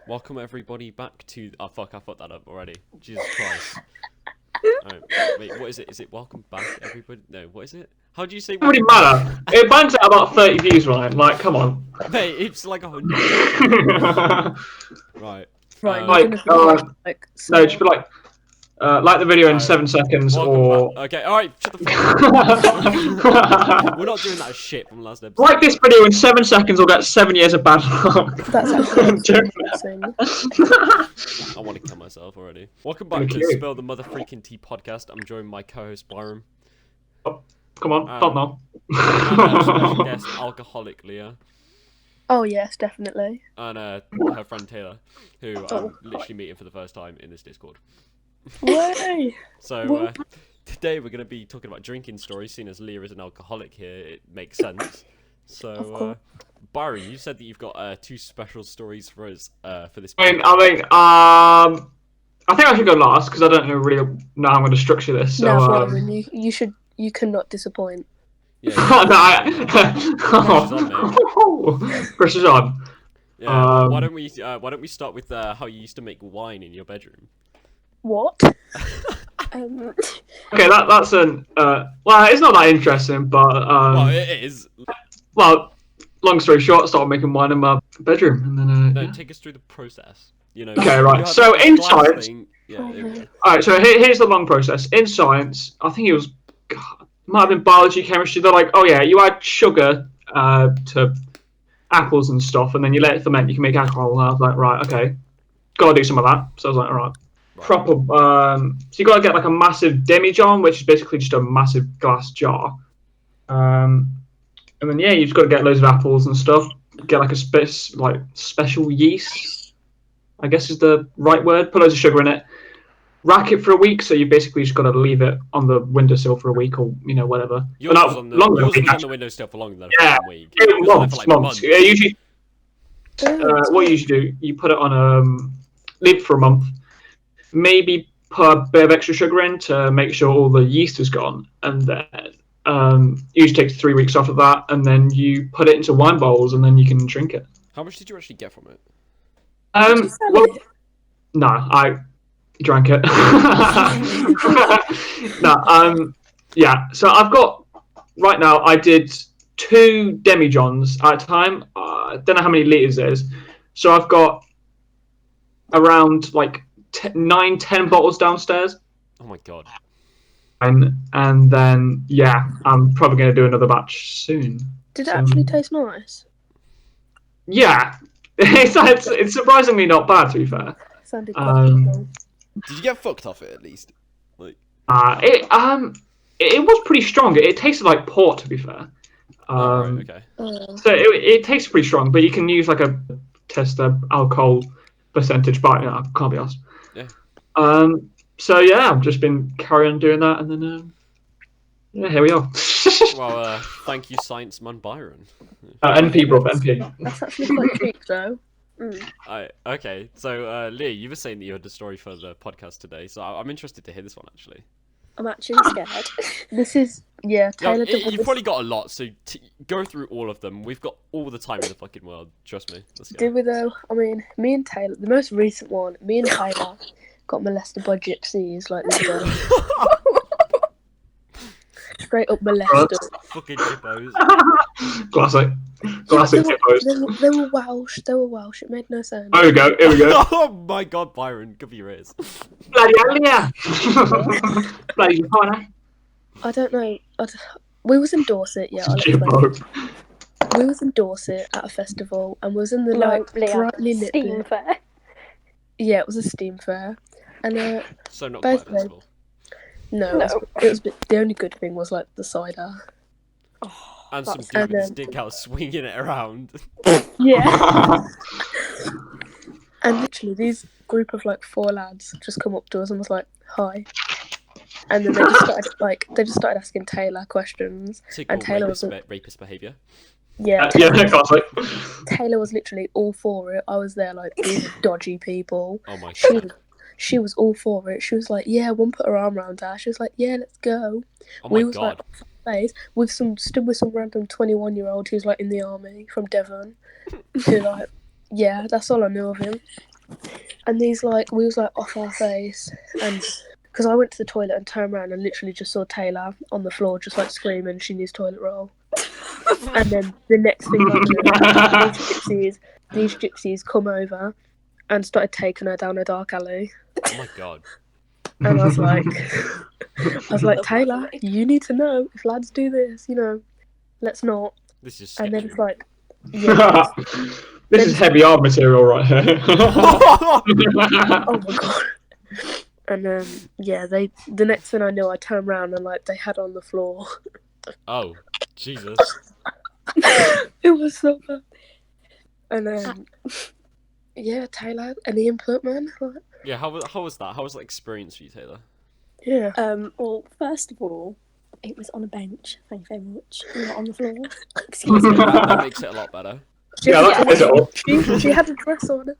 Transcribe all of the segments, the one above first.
Welcome everybody back to. Oh fuck! I fucked that up already. Jesus Christ. Right, wait, what is it? Is it welcome back, everybody? No, what is it? How do you say? It doesn't really matter. It bangs out about 30 views, right? Like, come on. Mate, it's like 100. Right. Right, Like, like no, it should be like the video in 7 seconds, welcome or back. Okay, alright, shut the fuck up. We're not doing that shit from last episode. like this video in 7 seconds, or get 7 years of bad luck. That's actually embarrassing. I want to kill myself already. Welcome back to Spill the Mother Freaking Tea podcast. I'm joined by my co-host Byron. Oh, come on, don't know. And special guest, alcoholic Leah. Oh yes, definitely. And her friend Taylor, who I'm literally meeting for the first time in this Discord. Way. So today we're going to be talking about drinking stories. Seeing as Leah is an alcoholic here, it makes sense. So, Byron, you said that you've got 2 special stories for us for this. I think I should go last because I don't really know how I'm going to structure this. So, no, Byron, you should. You cannot disappoint. Yeah. Pressure's on. Yeah. Why don't we start with how you used to make wine in your bedroom? What? Okay, that's an well, it's not that interesting, but well, it is. Well, long story short, I started making wine in my bedroom, and then no, take us through the process. You know. Okay, right. So in science, yeah. All right. So here's the long process. In science, I think it was, might have been biology, chemistry. They're like, oh yeah, you add sugar to apples and stuff, and then you let it ferment. You can make alcohol. And I was like, right, okay, gotta do some of that. So I was like, all right. Proper. So you gotta get like a massive demijohn, which is basically just a massive glass jar. And then yeah, you just gotta get loads of apples and stuff. Get like a special yeast, I guess is the right word. Put loads of sugar in it. Rack it for a week, so you basically just gotta leave it on the windowsill for a week, or whatever. Yours was on the windowsill for longer than a week. Months. Yeah, usually, what you usually do, you put it on leave it for a month. Maybe put a bit of extra sugar in to make sure all the yeast is gone, and then usually takes 3 weeks after that, and then you put it into wine bowls, and then you can drink it. How much did you actually get from it? No, I drank it. No, yeah. So I've got right now. I did 2 demijohns at a time. I don't know how many liters it is. So I've got around like 9-10 bottles downstairs. Oh my god. And then yeah, I'm probably going to do another batch soon. Did it actually taste nice? Yeah, it's surprisingly not bad, to be fair. Sounded quite cool. Did you get fucked off it at least? Like. It was pretty strong. It tasted like port, to be fair. Right, okay. So it tastes pretty strong, but you can use like a test the alcohol percentage, but I can't be asked. Yeah. So yeah, I've just been carrying on doing that, and then yeah, here we are. Well, thank you, Science Man Byron. NP, bro, NP. That's actually quite cheap, though. Okay, so Leah, you were saying that you had a story for the podcast today, so I'm interested to hear this one actually. I'm actually scared. This is Taylor. You've probably got a lot, so go through all of them. We've got all the time in the fucking world. Trust me. Let's go. Do we though? I mean, me and Taylor. The most recent one. Me and Taylor got molested by gypsies like this girl. Straight up molested. Fucking hippos. Classic hippos. They were Welsh. It made no sense. Here we go. Oh my god, Byron, cover your ears. Bloody hell, yeah. Bloody Japan. I don't know. We was in Dorset, yeah. I'll explain. We was in Dorset at a festival, and we was in the brightly lit steam fair. Yeah, it was a steam fair, and so not quite a festival. No. It was the only good thing was like the cider. And some dude with his dick out swinging it around. Yeah. And literally, these group of like 4 lads just come up to us and was like, "Hi," and then they just started asking Taylor questions, and Taylor was rapist behaviour. Yeah. Taylor was literally all for it. I was there like, these dodgy people. Oh my god. She was all for it. She was like, yeah, one put her arm around her. She was like, yeah, let's go. Oh my god. Like, stood with some random 21-year-old who's like in the army from Devon. Who like, yeah, that's all I knew of him. And these like we was like off our face, and because I went to the toilet and turned around and literally just saw Taylor on the floor just like screaming she needs toilet roll. And then the next thing I knew, these gypsies come over and started taking her down a dark alley. Oh my god. And I was like, Taylor, you need to know if lads do this, let's not. This is And sketchy. then it's like, yeah. This is heavy arm material right here. Oh my god. And the next thing I knew, I turned around and like they had her on the floor. Oh, Jesus. It was so bad. And then, Taylor and the implant man. Like, Yeah, how was that? How was that experience for you, Taylor? yeah. Well, first of all, it was on a bench. Thank you very much. Not on the floor. Excuse me. That makes it a lot better. She had a dress on.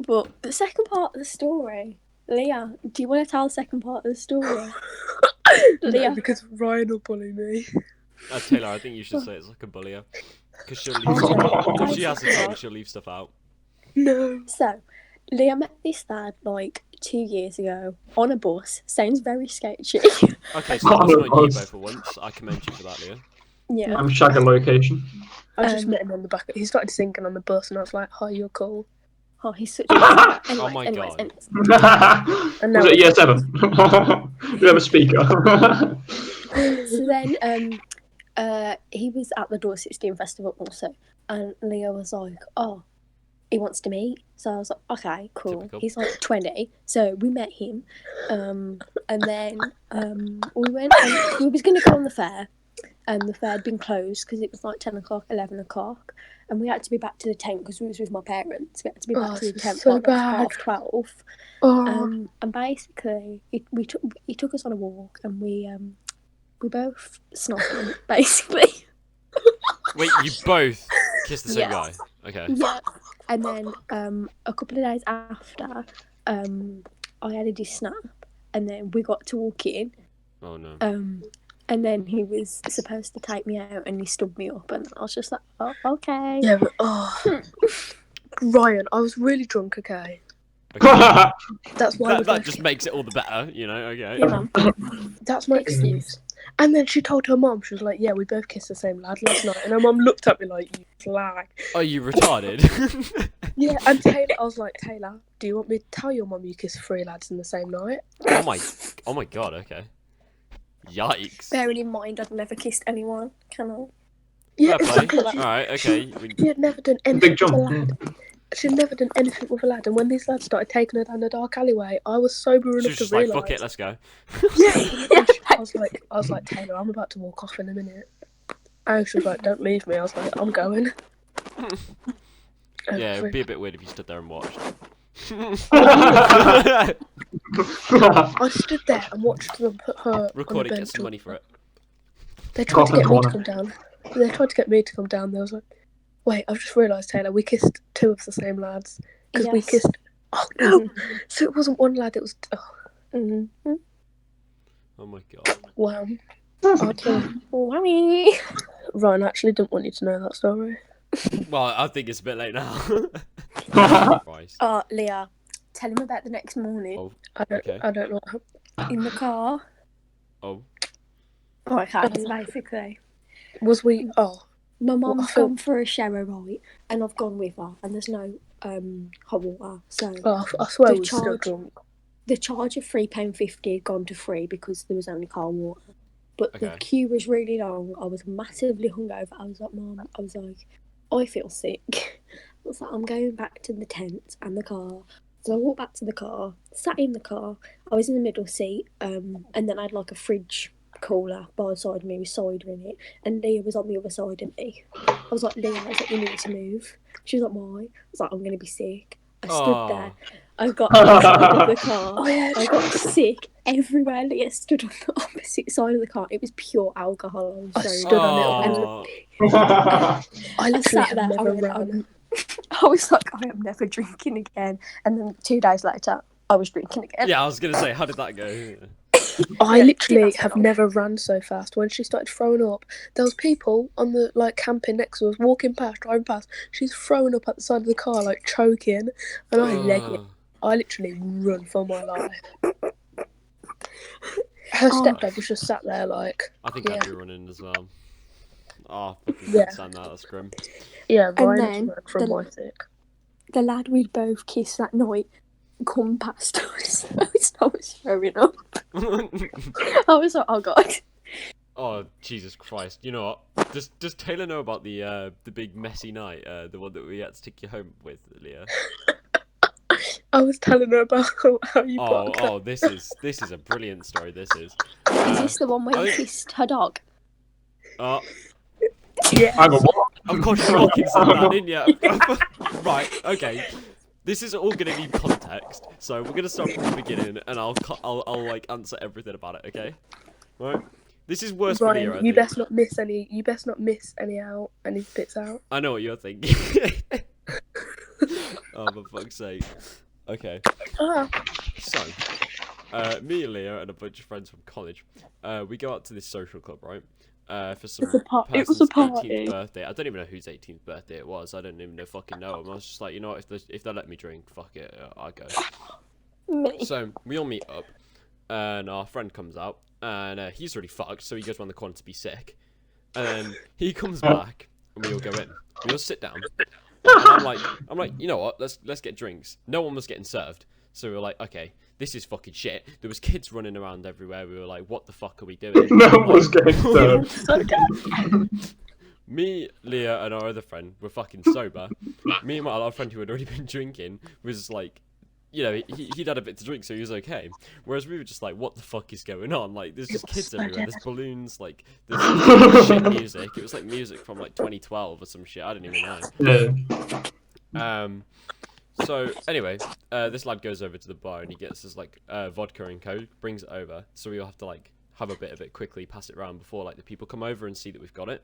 But the second part of the story, Leah, do you want to tell the second part of the story? Leah, No, because Ryan will bully me. Taylor, I think you should say it's like a bullier. Because she'll leave Okay. stuff out. If she has the tongue, she'll leave stuff out. No. So, Leah met this lad like 2 years ago on a bus. Sounds very sketchy. Okay, so that was not you both for once. I commend you for that, Leah. Yeah. I'm shagging location. I just met him on the back. He started singing on the bus, and I was like, "Hi, you're cool." Oh, he's such a... Oh my God. And now Was it year 7? Do you have a speaker? So then, he was at the Door 16 Festival also, and Leo was like, "Oh, he wants to meet." So I was like, "Okay, cool." Typical. He's like 20, so we met him, and then we went. And we was going to go on the fair, and the fair had been closed because it was like 10 o'clock, 11 o'clock, and we had to be back to the tent because we was with my parents. We had to be back to the tent so like bad. 12:30. Oh, And basically, he took us on a walk, and we both snogged, basically. Wait, you both kissed the same Yes. guy? Okay. Yeah. And then a couple of days after, I added his snap, and then we got to walk in. Oh no. And then he was supposed to take me out, and he stood me up, and I was just like, "Oh, okay." yeah, but Ryan, I was really drunk. Okay, Okay. that's why. That just makes it all the better, okay. Yeah, man. That's my excuse. And then she told her mom, she was like, "Yeah, we both kissed the same lad last night." And her mom looked at me like, "You flag." Oh, you retarded? Yeah, and Taylor, I was like, "Taylor, do you want me to tell your mom you kissed 3 lads in the same night?" Oh my god, okay. Yikes. Bearing in mind, I've never kissed anyone. Can I? Yeah, Fair play. exactly. Alright, okay. She had never done anything Big with a jump. lad. She'd never done anything with a lad, and when these lads started taking her down the dark alleyway, I was sober She enough was to just like, realise. fuck it, let's go. Yeah. I was like, Taylor, I'm about to walk off in a minute. And she was like, "Don't leave me." I was like, "I'm going." Yeah, it would be a bit weird if you stood there and watched. I stood there and watched them put her Record on it, a get bench. some money for it. They tried to Cough in get the me to corner. come down. They tried to get me to come down. They was like, "Wait, I've just realised, Taylor, we kissed 2 of the same lads because we Yes. kissed." Oh no! So it wasn't one lad. It was. Oh, Mm-hmm. Oh my god. wow. Okay. Whammy. Ryan, I actually didn't want you to know that story. Well, I think it's a bit late now. Christ. Oh, Leah, tell him about the next morning Oh, I don't. okay. I don't know. What happened. in the car. Oh. Oh, okay, so basically, Was we? Oh, my I mum's feel- gone for a shower, right? And I've gone with her, and there's no hot water. So I swear The we were still charge. drunk. the charge of £3.50 had gone to free because there was only cold water. But the Okay. queue was really long. I was massively hungover. I was like, "Mum," I was like, "I feel sick." I was like, "I'm going back to the tent and the car." So I walked back to the car, sat in the car. I was in the middle seat, and then I had like a fridge cooler by the side of me with cider in it, and Leah was on the other side of me. I was like, "Leah," I was like, "You need to move." She was like, "Why?" I was like, "I'm going to be sick." I stood there. I got outside of the car. Oh yeah. I got sick everywhere. Leah stood on the opposite side of the car. It was pure alcohol. I So stood on it. Oh. I I literally sat have there. never I run. was like, "I am never drinking again." And then 2 days later, I was drinking again. Yeah, I was gonna say, how did that go? I Yeah, literally that's have enough. never ran so fast. When she started throwing up, there was people on the like camping next to us, walking past, driving past. She's throwing up at the side of the car, like choking, and I leg it. I literally run for my life. Her stepdad was just sat there like, I think yeah, I'd be running as well. Oh, I fucking Yeah. can't stand that. That's grim. yeah, And Ryan then ran from my sick. The lad we'd both kissed that night come past us. I was throwing up. I was like, oh god. Oh, Jesus Christ! You know what? Does Taylor know about the big messy night, the one that we had to take you home with, Leah? I was telling her about how you put Oh, this is a brilliant story. This is. Is this the one where I you think- kissed her dog? Yeah. Hang on, what? Of course you fucking said that, didn't you? Right. Okay. This is all gonna need context, so we're gonna start from the beginning, and I'll like answer everything about it. Okay. Right. This is worse for Leah, I Ryan, you think. best not miss any. You best not miss any bits out. I know what you're thinking. Oh, for fuck's sake. Okay. Ah, So, me and Leah and a bunch of friends from college, we go out to this social club, right? For some it was a person's party. 18th birthday. I don't even know whose 18th birthday it was. I don't even fucking know him. I was just like, you know what? If they let me drink, fuck it, I'll go. Me. So we all meet up, and our friend comes out, and he's already fucked, so he goes around the corner to be sick, and then he comes back, and we all go in. We all sit down, and I'm like, you know what? Let's get drinks. No one was getting served, so we were like, okay, this is fucking shit. There was kids running around everywhere. We were like, what the fuck are we doing? No one was getting served. Me, Leah, and our other friend were fucking sober. Meanwhile, our friend who had already been drinking was like, you know, he'd had a bit to drink, so he was okay. Whereas we were just like, what the fuck is going on? Like, there's just kids everywhere. There's balloons, like, there's shit music. It was like music from like 2012 or some shit. I don't even know. Yeah. So anyway, this lad goes over to the bar and he gets his like vodka and coke, brings it over. So we all have to like have a bit of it quickly, pass it around before like the people come over and see that we've got it.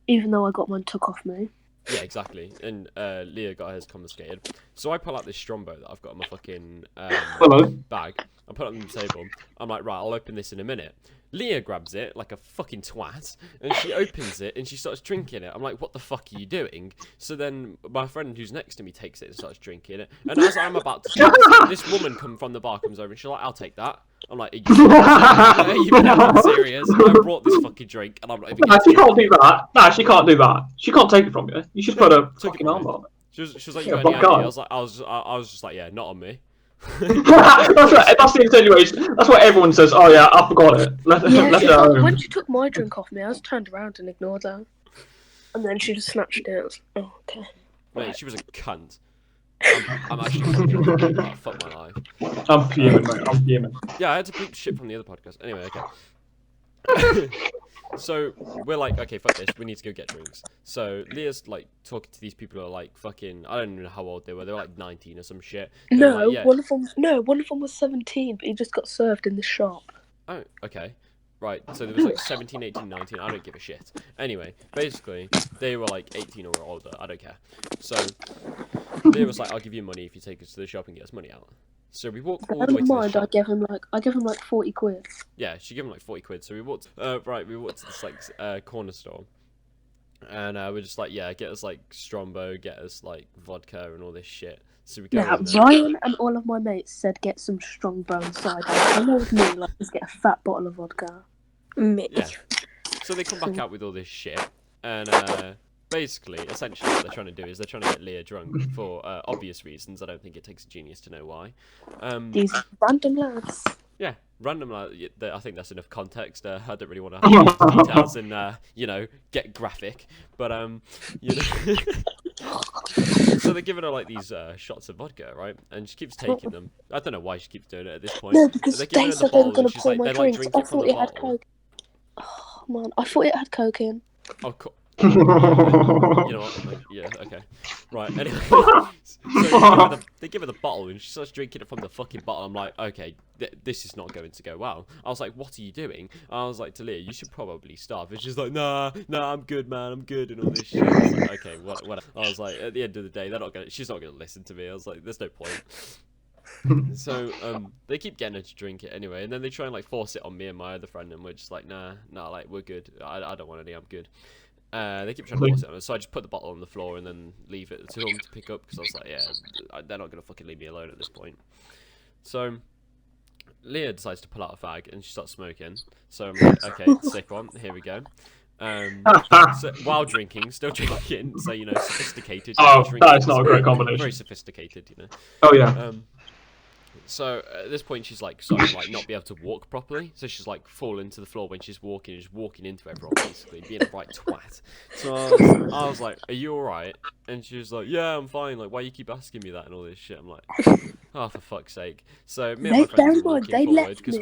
Even though I got mine took off me. Yeah, exactly. And Leah got hers confiscated. So I pull out this Strombo that I've got in my fucking Hello. bag. I put it on the table. I'm like, right, I'll open this in a minute. Leah grabs it like a fucking twat, and she opens it and she starts drinking it. I'm like, what the fuck are you doing? So then my friend who's next to me takes it and starts drinking it. And as I'm about to take it, this woman from the bar comes over and she's like, I'll take that. I'm like, are you being serious? I brought this fucking drink and I'm not even Nah, gonna she take can't it. do that. Nah, she can't do that. She can't take it from you. You should put a Took it fucking from arm me. on. She was like, Yeah, you got any fuck idea? on. I was just like, yeah, not on me. That's the insinuation. That's what everyone says. Oh yeah, I forgot it. Left it at home. When she took my drink off me, I was turned around and ignored her. And then she just snatched it. I was like, oh, okay. Mate, she was a cunt. I'm actually fuming. Oh, fuck my life. I'm fuming, mate. I'm fuming. Yeah, I had to bleep shit from the other podcast. Anyway, okay. So we're like, okay, fuck this. We need to go get drinks. So Leah's like talking to these people who are like fucking. I don't even know how old they were. They were like 19 or some shit. They were No, like, yeah. one of them was 17, but he just got served in the shop. Oh, okay. Right, so there was like 17, 18, 19, I don't give a shit. Anyway, basically, they were like 18 or older, I don't care. So, Leah was like, I'll give you money if you take us to the shop and get us money out. So we walked all the way to the shop. I gave him like 40 quid. Yeah, she gave him like 40 quid, so we walked, we walked to this like, corner store. And we're just like, yeah, get us like Strombo, get us like vodka and all this shit. So we go Now, in there. Ryan and all of my mates said get some strong bone cider. I know with me, like, just get a fat bottle of vodka. Me. Yeah. So they come back out with all this shit, and basically, essentially, what they're trying to do is they're trying to get Leah drunk for obvious reasons. I don't think it takes a genius to know why. These random lads. Yeah, random. I think that's enough context. I don't really want to have details and you know, get graphic, but you know. So they're giving her like these shots of vodka, right? And she keeps taking them. I don't know why she keeps doing it at this point. No, because They're they giving her the said they were bottle, going and to she's pour like, my they like drinks. drink I it from thought the it had bottle. coke. Oh man, I thought it had coke in. Oh, you know what? Like, yeah, okay. Right, anyway. So they give her the bottle and she starts drinking it from the fucking bottle. I'm like, okay, this is not going to go well. I was like, what are you doing? I was like to Leah, you should probably stop. And she's like, nah, I'm good, man, I'm good, and all this shit. I was like, okay, whatever. I was like, at the end of the day, she's not gonna listen to me. I was like, there's no point. So they keep getting her to drink it anyway, and then they try and like force it on me and my other friend, and we're just like, nah, like we're good. I don't want any. I'm good. They keep trying to force it on us, so I just put the bottle on the floor and then leave it to them to pick up because I was like, yeah, they're not gonna fucking leave me alone at this point. So Leah decides to pull out a fag and she starts smoking. So I'm like, okay, sick one. Here we go. So, while drinking, still drinking, so you know, sophisticated. Oh, drinking that is not a great combination. Very sophisticated, you know. Oh yeah. So at this point, she's like starting to like not be able to walk properly. So she's like falling to the floor when she's walking, just walking into everyone basically, being a right twat. So I was like, "Are you all right?" And she was like, "Yeah, I'm fine. Like, why you keep asking me that and all this shit?" I'm like, "Oh, for fuck's sake!" So me and my friends were walking forward because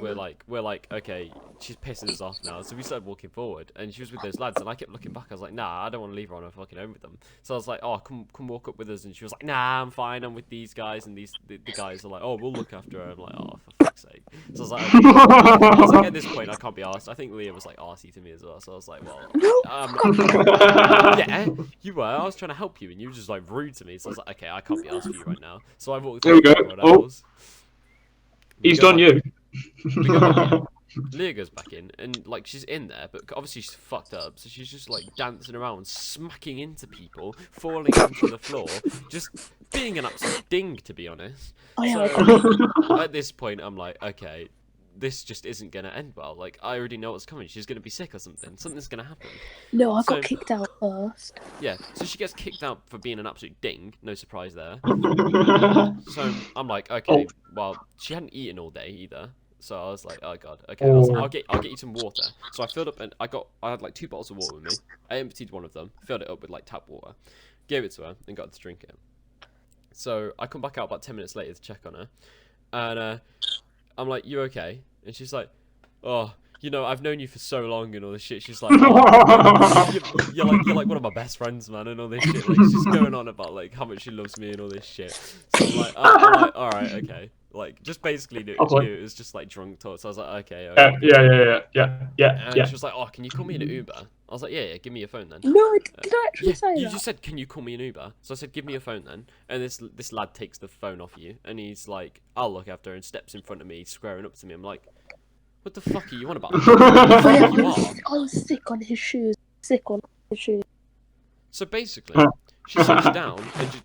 we're like, okay, she's pissing us off now. So we started walking forward, and she was with those lads, and I kept looking back. I was like, "Nah, I don't want to leave her on her fucking own with them." So I was like, "Oh, come walk up with us," and she was like, "Nah, I'm fine. I'm with these guys," and the guys are like, "Oh, we'll look after her." I'm like, "Oh, for fuck's sake!" So I was like, okay. I was like, at this point, I can't be arsed. I think Leah was like arsey to me as well. So I was like, well, yeah, you were. I was trying to help you, and you were just like rude to me. So I was like, okay, I can't be arsed for you right now. So I walked There we back go. to everyone else. He's done you. We go back in. Leah goes back in, and like she's in there, but obviously she's fucked up, so she's just like dancing around, smacking into people, falling onto the floor, just being an absolute ding, to be honest. So at this point, I'm like, okay, this just isn't gonna end well. Like I already know what's coming. She's gonna be sick or something. Something's gonna happen. No, I got kicked out first. Yeah, so she gets kicked out for being an absolute ding. No surprise there. So I'm like, okay, well, she hadn't eaten all day either. So I was like, oh god, okay, I was like, I'll get you some water. So I filled up, and I had like 2 bottles of water with me. I emptied one of them, filled it up with like tap water, gave it to her, and got her to drink it. So I come back out about 10 minutes later to check on her, and I'm like, you okay? And she's like, oh, you know, I've known you for so long and all this shit. She's like, oh, you're like one of my best friends, man, and all this shit. Like she's going on about like how much she loves me and all this shit. So I'm like, all right, okay. Like just basically knew it was just like drunk talk. So I was like, okay. Yeah. And she was like, oh, can you call me an Uber? I was like, yeah, give me your phone then. No, did I actually say that? You just said, can you call me an Uber? So I said, give me your phone then. And this lad takes the phone off you, and he's like, I'll look after her, and steps in front of me, squaring up to me. I'm like, what the fuck are you on about? I was sick on his shoes. So basically, she sits down and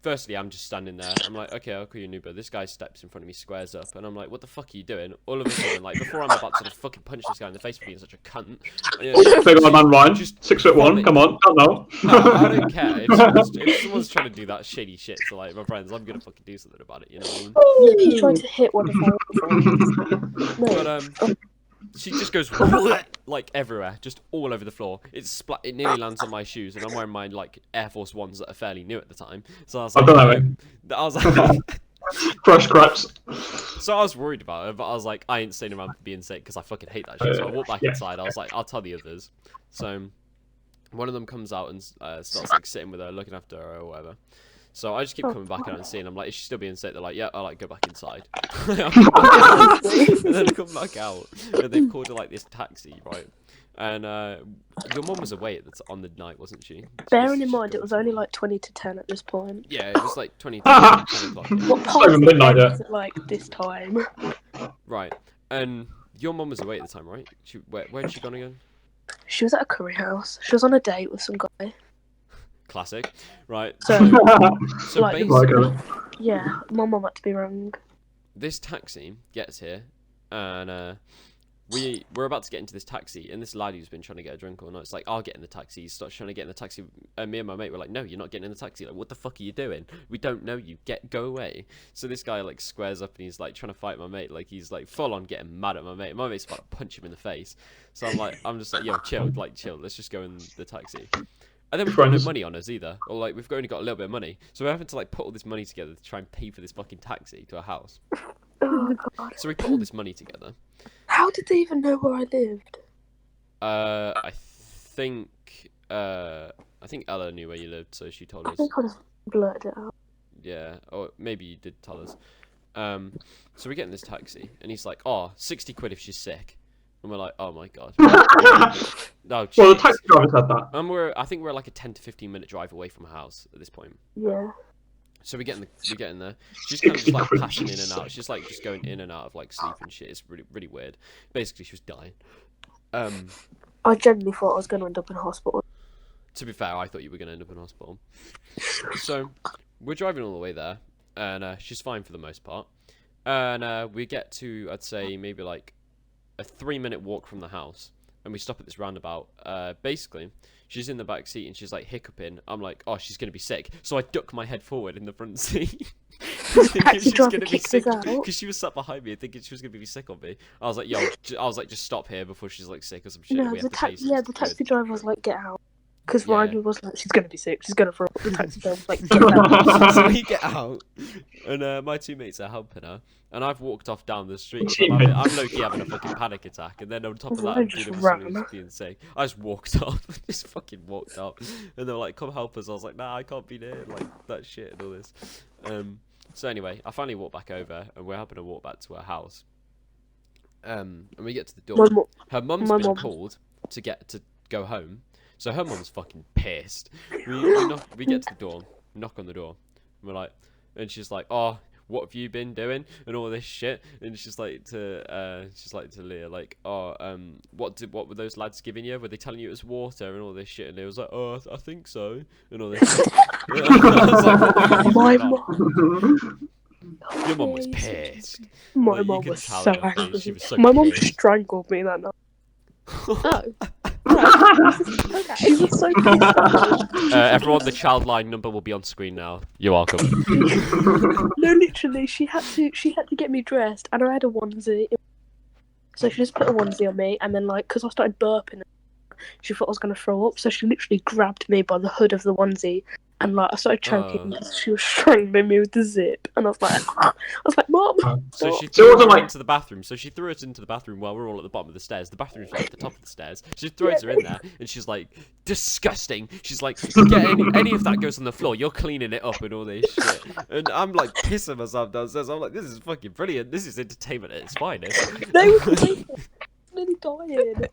firstly, I'm just standing there. I'm like, okay, I'll call you an Uber. This guy steps in front of me, squares up, and I'm like, what the fuck are you doing? All of a sudden, like, before I'm about to just fucking punch this guy in the face for being such a cunt. Big old man Ryan, 6'1", come on, don't know. I don't care. If someone's trying to do that shitty shit to, like, my friends, I'm gonna fucking do something about it, you know what I mean? Yeah, he tried to hit one of our friends. But, she just goes like everywhere, just all over the floor. It nearly lands on my shoes, and I'm wearing my like Air Force Ones that are fairly new at the time. So I was like, Crush cracks. So I was worried about her, but I was like, I ain't staying around for being sick because I fucking hate that shit. So I walked back inside. I was like, I'll tell the others. So one of them comes out and starts like sitting with her, looking after her or whatever. So I just keep coming back out and seeing. I'm like, is she still being sick? They're like, yeah. I like go back inside. And then I come back out, and they've called her like this taxi, right? And your mum was away on the night, wasn't she? Bearing in mind, it was only like 20 to 10 at this point. Yeah, it was like 20 to 10 o'clock. Yeah. What part of midnight is it like this time? Right. And your mum was away at the time, right? Where had she gone again? She was at a curry house. She was on a date with some guy. Classic. Right. So like, basically... Yeah, my mum had to be wrong. This taxi gets here, and we're about to get into this taxi, and this lad who's been trying to get a drink all night, it's like, I'll get in the taxi. He starts trying to get in the taxi, and me and my mate were like, no, you're not getting in the taxi. Like, what the fuck are you doing? We don't know you. Go away. So this guy like squares up, and he's like trying to fight my mate. Like he's like full on getting mad at my mate. My mate's about to punch him in the face. So I'm just like, yo, chill. Let's just go in the taxi. And then we've got no money on us either, or like we've only got a little bit of money, so we're having to like put all this money together to try and pay for this fucking taxi to our house. Oh god! So we put all this money together. How did they even know where I lived? I think Ella knew where you lived, so she told us. I think I just blurted it out. Yeah, or maybe you did tell us. So we get in this taxi, and he's like, "Oh, 60 quid if she's sick." And we're like, oh my god. No, geez. Well, the taxi driver said that. I think we're like a 10 to 15 minute drive away from a house at this point. Yeah. So we get in there. She's kind of just like Creepy passing in and out. sick. She's like just going in and out of like sleep and shit. It's really weird. Basically, she was dying. I genuinely thought I was going to end up in hospital. To be fair, I thought you were gonna end up in hospital. So we're driving all the way there, and she's fine for the most part. And we get to, I'd say, maybe like a 3-minute walk from the house, and we stop at this roundabout. Basically, she's in the back seat and she's like hiccuping. I'm like, oh, she's gonna be sick. So I duck my head forward in the front seat. Thinking she's gonna be sick because she was sat behind me, thinking she was gonna be sick on me. I was like, yo, just stop here before she's like sick or some shit. No, We have the to chase her. the taxi driver was like, get out. Because Yeah. Ryan was like, she's going to be sick, she's going to throw up. The taxi driver was like, get out. So we get out, and my two mates are helping her, and I've walked off down the street. 'Cause I'm low-key having a fucking panic attack, and then on top of that, Ryan I'm just dealing with ran. someone who's being sick. I just walked off, just fucking walked off, and they were like, "Come help us." I was like, "Nah, I can't be there." Like that shit and all this. So anyway, I finally walked back over, and we're having to walk back to her house. And we get to the door. Her mum's been called to go home. So her mum's fucking pissed. We get to the door, knock on the door, and we're like, and she's like, oh, what have you been doing and all this shit? And she's like to Leah, like, oh, what were those lads giving you? Were they telling you it was water and all this shit? And Leah was like, oh, I think so, and all this shit. I was like, My mum. your mum was pissed. My Like, you mum could was tell so in her face, angry. she was so My mum pissed. strangled me that night. Oh. Okay. She was so pissed. Everyone, the child line number will be on screen now. You're welcome. No, literally, she had to get me dressed, and I had a onesie. So she just put a onesie on me, and then like, because I started burping, she thought I was gonna throw up. So she literally grabbed me by the hood of the onesie, and like I started choking. She was strangling me with the zip, and I was like, Mom. So she So it threw wasn't her like- into the bathroom. So she threw us into the bathroom while we're all at the bottom of the stairs. The bathroom's right at the top of the stairs. She throws her in there, and she's like, disgusting. She's like, get any of that goes on the floor, you're cleaning it up and all this shit. And I'm like pissing myself downstairs. I'm like, this is fucking brilliant. This is entertainment at its finest. They were nearly dying.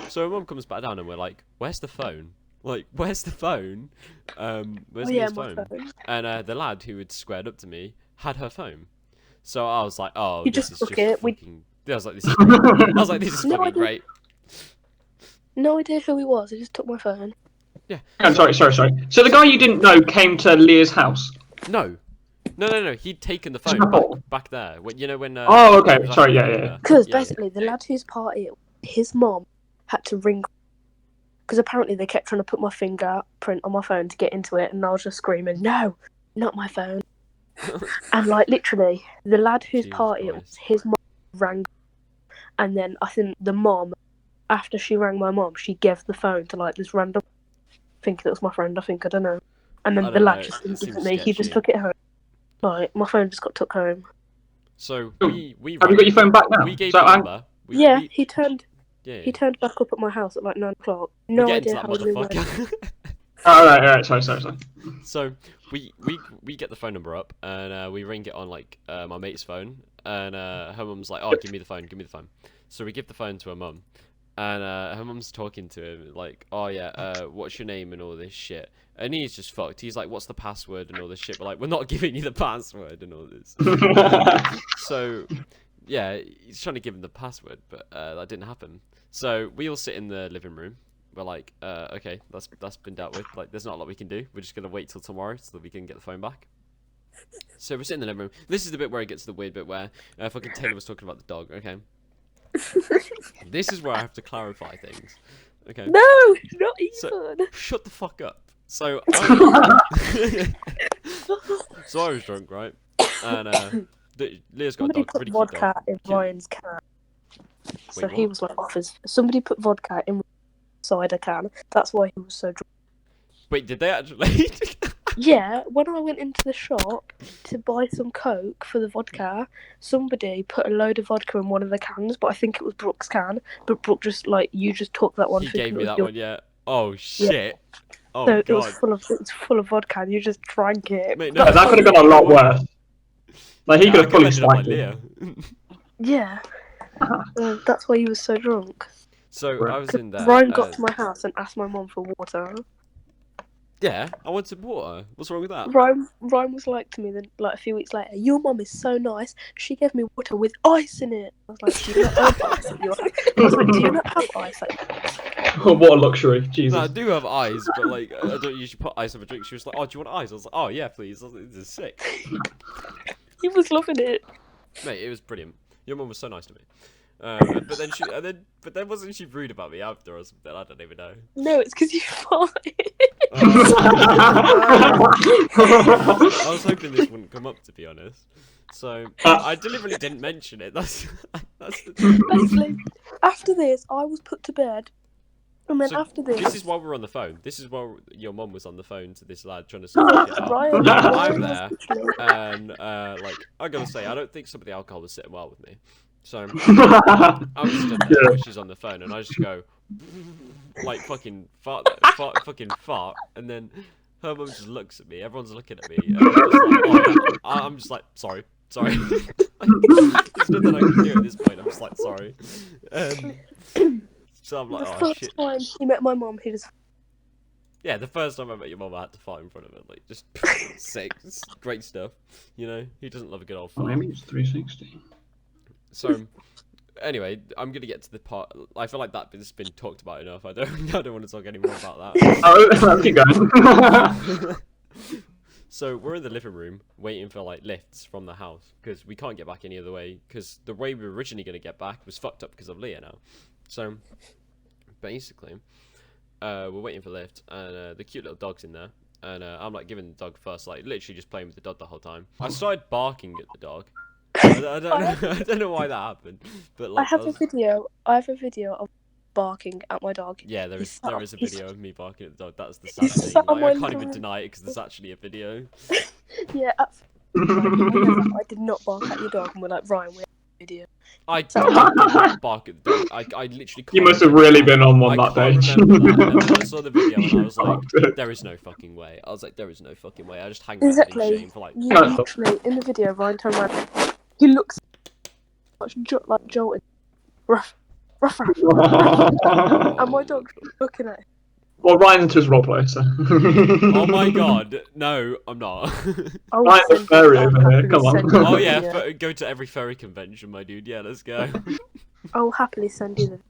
So her mum comes back down, and we're like, where's the phone? Like, where's the phone? Where's Yeah, Leah's my phone? phone. And the lad who had squared up to me had her phone. So I was like, oh, You this just is took just it, fucking... I was like, this is great. I was like, this is No, I fucking didn't. great. No idea who he was. He just took my phone. Yeah. I'm sorry. So the guy you didn't know came to Leah's house. No. He'd taken the Just phone before? back there. When, you know when... Oh, okay. he was Sorry, asking yeah. for her. Because Yeah. basically, the lad whose party, his mom had to ring. Because apparently they kept trying to put my fingerprint on my phone to get into it, and I was just screaming, "No, not my phone!" And like literally, the lad whose Jesus party it was, Christ. his mom rang, and then I think the mom, after she rang my mom, she gave the phone to like this random. I think it was my friend. I don't know. And then I the don't lad know, just it didn't give it seems me. He just sketchy. took it home. Like my phone just got took home. So Oh, we Have you got your phone back now? We gave So the number. Yeah, We, he turned yeah. he turned back up at my house at like 9 o'clock. We're No getting idea to how that he knew where. motherfucker. all right. Sorry. So we get the phone number up, and we ring it on like my mate's phone, and her mum's like, oh, give me the phone. So we give the phone to her mum, and her mum's talking to him like, oh yeah, what's your name and all this shit, and he's just fucked. He's like, what's the password and all this shit. We're like, we're not giving you the password and all this. So yeah, he's trying to give him the password, but that didn't happen. So we all sit in the living room. We're like, okay, that's been dealt with. Like, there's not a lot we can do. We're just gonna wait till tomorrow so that we can get the phone back. So we're sitting in the living room. This is the bit where it gets to the weird bit where fucking Taylor was talking about the dog. Okay, this is where I have to clarify things. Okay, No, not So- even. shut the fuck up. So so I was drunk, right? And Leah's got a Somebody dog, put really cute dog. vodka in Cute. Ryan's can. So Wait, he what? was like off his. Somebody put vodka in cider can. That's why he was so drunk. Wait, did they actually? Yeah, when I went into the shop to buy some Coke for the vodka, somebody put a load of vodka in one of the cans, but I think it was Brooke's can. But Brooke just you just took that one. He thinking gave it me was that your- one, yeah. Oh shit. Oh So it god. was full of vodka, and you just drank it. Mate, That could have gone a lot worse. Like he Yeah, could I have fully ended up like spiked it. Leo. Yeah, that's why he was so drunk. So I was in there. Ryan got to my house and asked my mum for water. Yeah, I want to support her. What's wrong with that? Ryan was like to me then, like a few weeks later, your mum is so nice. She gave me water with ice in it. I was like, do you not have ice at your house? I was like, do you not have ice at your house? What a luxury, No, Jesus. I do have eyes, but like I don't usually put ice on a drink. She was like, "Oh, do you want ice?" I was like, "Oh yeah, please." I was like, "This is sick." He was loving it. Mate, it was brilliant. Your mum was so nice to me. But then wasn't she rude about me after or something? I don't even know. No, it's because you farted. I was hoping this wouldn't come up, to be honest. So I deliberately didn't mention it. That's the Actually, after this, I was put to bed. And then So after this... This is while we're on the phone. This is while your mum was on the phone to this lad trying to sort shit out. Ryan I'm was there, literally- and like I gotta say, I don't think some of the alcohol was sitting well with me. So I'm stood there while she's on the phone, and I just go like fucking fucking fart, and then her mum just looks at me. Everyone's looking at me. And I'm just like, sorry. There's nothing I can do at this point. I'm just like, sorry. So I'm like, the oh first shit. time he met my mum, he just... Yeah, the first time I met your mum, I had to fart in front of her. Like, just sick. It's great stuff. You know, who doesn't love a good old fart? Maybe it's 360. So, anyway, I'm gonna get to the part. I feel like that's been talked about enough. I don't want to talk anymore about that. Oh, keep going. So we're in the living room waiting for like lifts from the house because we can't get back any other way because the way we were originally gonna get back was fucked up because of Leah now. So basically, we're waiting for lift and the cute little dog's in there. And I'm like giving the dog first, like literally just playing with the dog the whole time. I started barking at the dog. I don't know. I don't know why that happened, but like I have a video of barking at my dog. yeah, there is a he's- video of me barking at the dog. That's the sad he's thing. sat on Like, I my can't even living deny it because there's actually a video. Yeah, I did not bark at your dog, and we're like, Ryan, we have a video. I did not bark at the dog. I literally can't You must have remember really that. been on one I that day. can't remember that. And then I saw the video and I was like, Fuck. there is no fucking way. I was like, there is no fucking way. I just hang out in Exactly. shame for like. You literally, in the video, Ryan turned around, he looks like jolted. Ruff. And my dog's looking at him. Well, Ryan's into his roleplay, so. Oh my god, no, I'm not. I will Ryan the send furry you- over I'll here, happily come on. send you the Oh yeah, video. go to every furry convention, my dude. Yeah, let's go. I will happily send you the.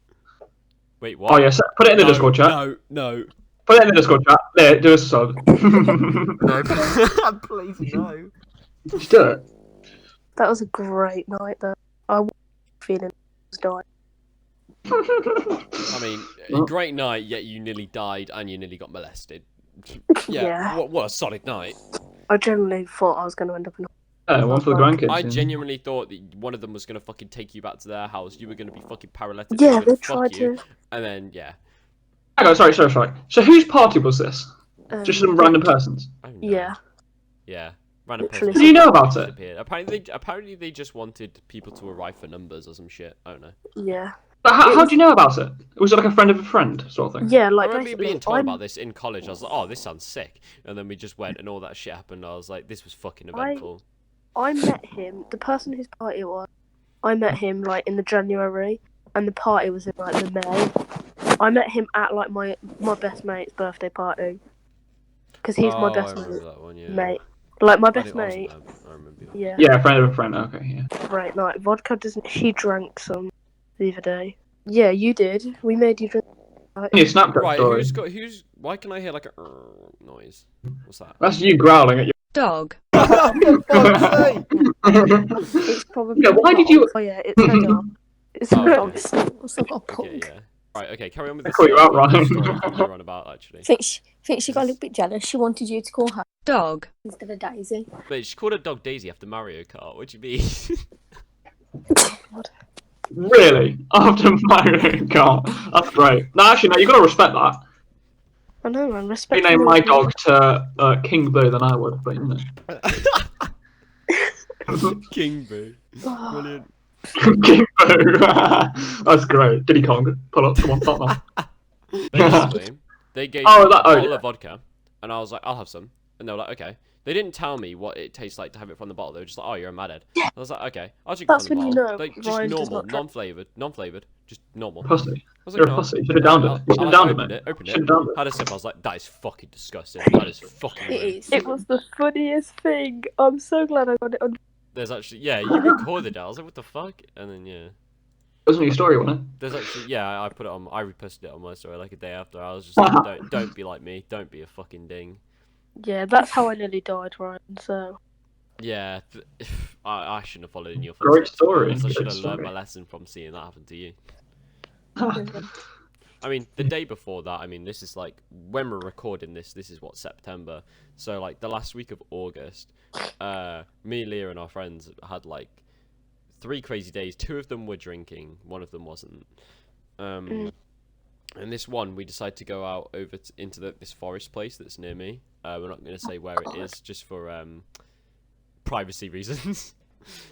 Wait, what? Oh, yes, put it in the Discord chat. No. Put it in the Discord chat. There, do us a sub. No, please no. Just do it. That was a great night, though. I was feeling I was dying. I mean, Well. great night, yet you nearly died and you nearly got molested. Yeah. What a solid night. I genuinely thought I was going to end up in. One for the grandkids. I yeah. genuinely thought that one of them was going to fucking take you back to their house. You were going to be fucking paralytic. Yeah, they were they gonna fuck tried you, to. and then, yeah. Hang on, sorry. So whose party was this? Just some random persons? I don't know. Yeah. Yeah. Random Literally. person Do you know about it? disappeared. Apparently they just wanted people to arrive for numbers or some shit. I don't know. Yeah. But how do you know about it? Was it like a friend of a friend sort of thing? Yeah, I like remember basically, being told I'm, about this in college. I was like, oh, this sounds sick. And then we just went and all that shit happened. I was like, this was fucking eventful. I met him, the person whose party it was, I met him like in the January, and the party was in like the May. I met him at like my best mate's birthday party, because he's my best I remember mate. that one, yeah. Mate, like my I best think I was mate. there. I remember. Yeah. Yeah, a friend of a friend. Okay, yeah. Great night. Vodka doesn't. He drank some the other day. Yeah, you did. We made you drink. Your Snapchat Right, story. why can I hear like a noise? What's that? That's you growling at your. Dog. It's probably. Yeah, why did you- Oh yeah, it's her dog. It's Oh, her okay. dog. Also got a pug. Okay, yeah. Right, okay, carry on with this. call you out, Ryan. story that you're on about, actually. Think she got a little bit jealous. She wanted you to call her Dog. instead of Daisy. Wait, she called her dog Daisy after Mario Kart. What do you mean? Really? After Mario Kart? That's great. No, actually, no, you gotta respect that. I know, man. If Respect. you name your my dog. dog to King Boo, then I would, but you know. King Boo. Oh, Brilliant. King Boo! That's great. Diddy Kong, pull up, come on, top man. Basically, they gave Oh, me that- a oh, bottle yeah. of vodka, and I was like, I'll have some. And they were like, okay. They didn't tell me what it tastes like to have it from the bottle. They were just like, oh, you're a madhead. I was like, okay, I'll drink it That's from the when you bottle. know Like, just Ryan does normal, not drink. non-flavored, just normal. Pussy. I was like, You're a no. pussy. You should have downed it. You should have downed it, mate. Opened Should have it, downed it. had a sip. I was like, that is fucking disgusting. That is fucking It weird. is. It was the funniest thing. I'm so glad I got it on. There's actually, yeah, you recorded it. I was like, what the fuck? And then, yeah. It wasn't your story, wasn't it? There's actually, yeah, I put it on, I reposted it on my story like a day after. I was just like, don't be like me. Don't be a fucking ding. Yeah, that's how I nearly died, Ryan. So Yeah, I shouldn't have followed in your Great footsteps. to be story, honest. I should great have learned story. my lesson from seeing that happen to you. I mean, the day before that, I mean, this is like, when we're recording this is what, September. So, like, the last week of August, me, Leah, and our friends had, like, 3 crazy days. 2 of them were drinking, 1 of them wasn't. And this one, we decided to go out over into this forest place that's near me. We're not going to say where it is, just for privacy reasons.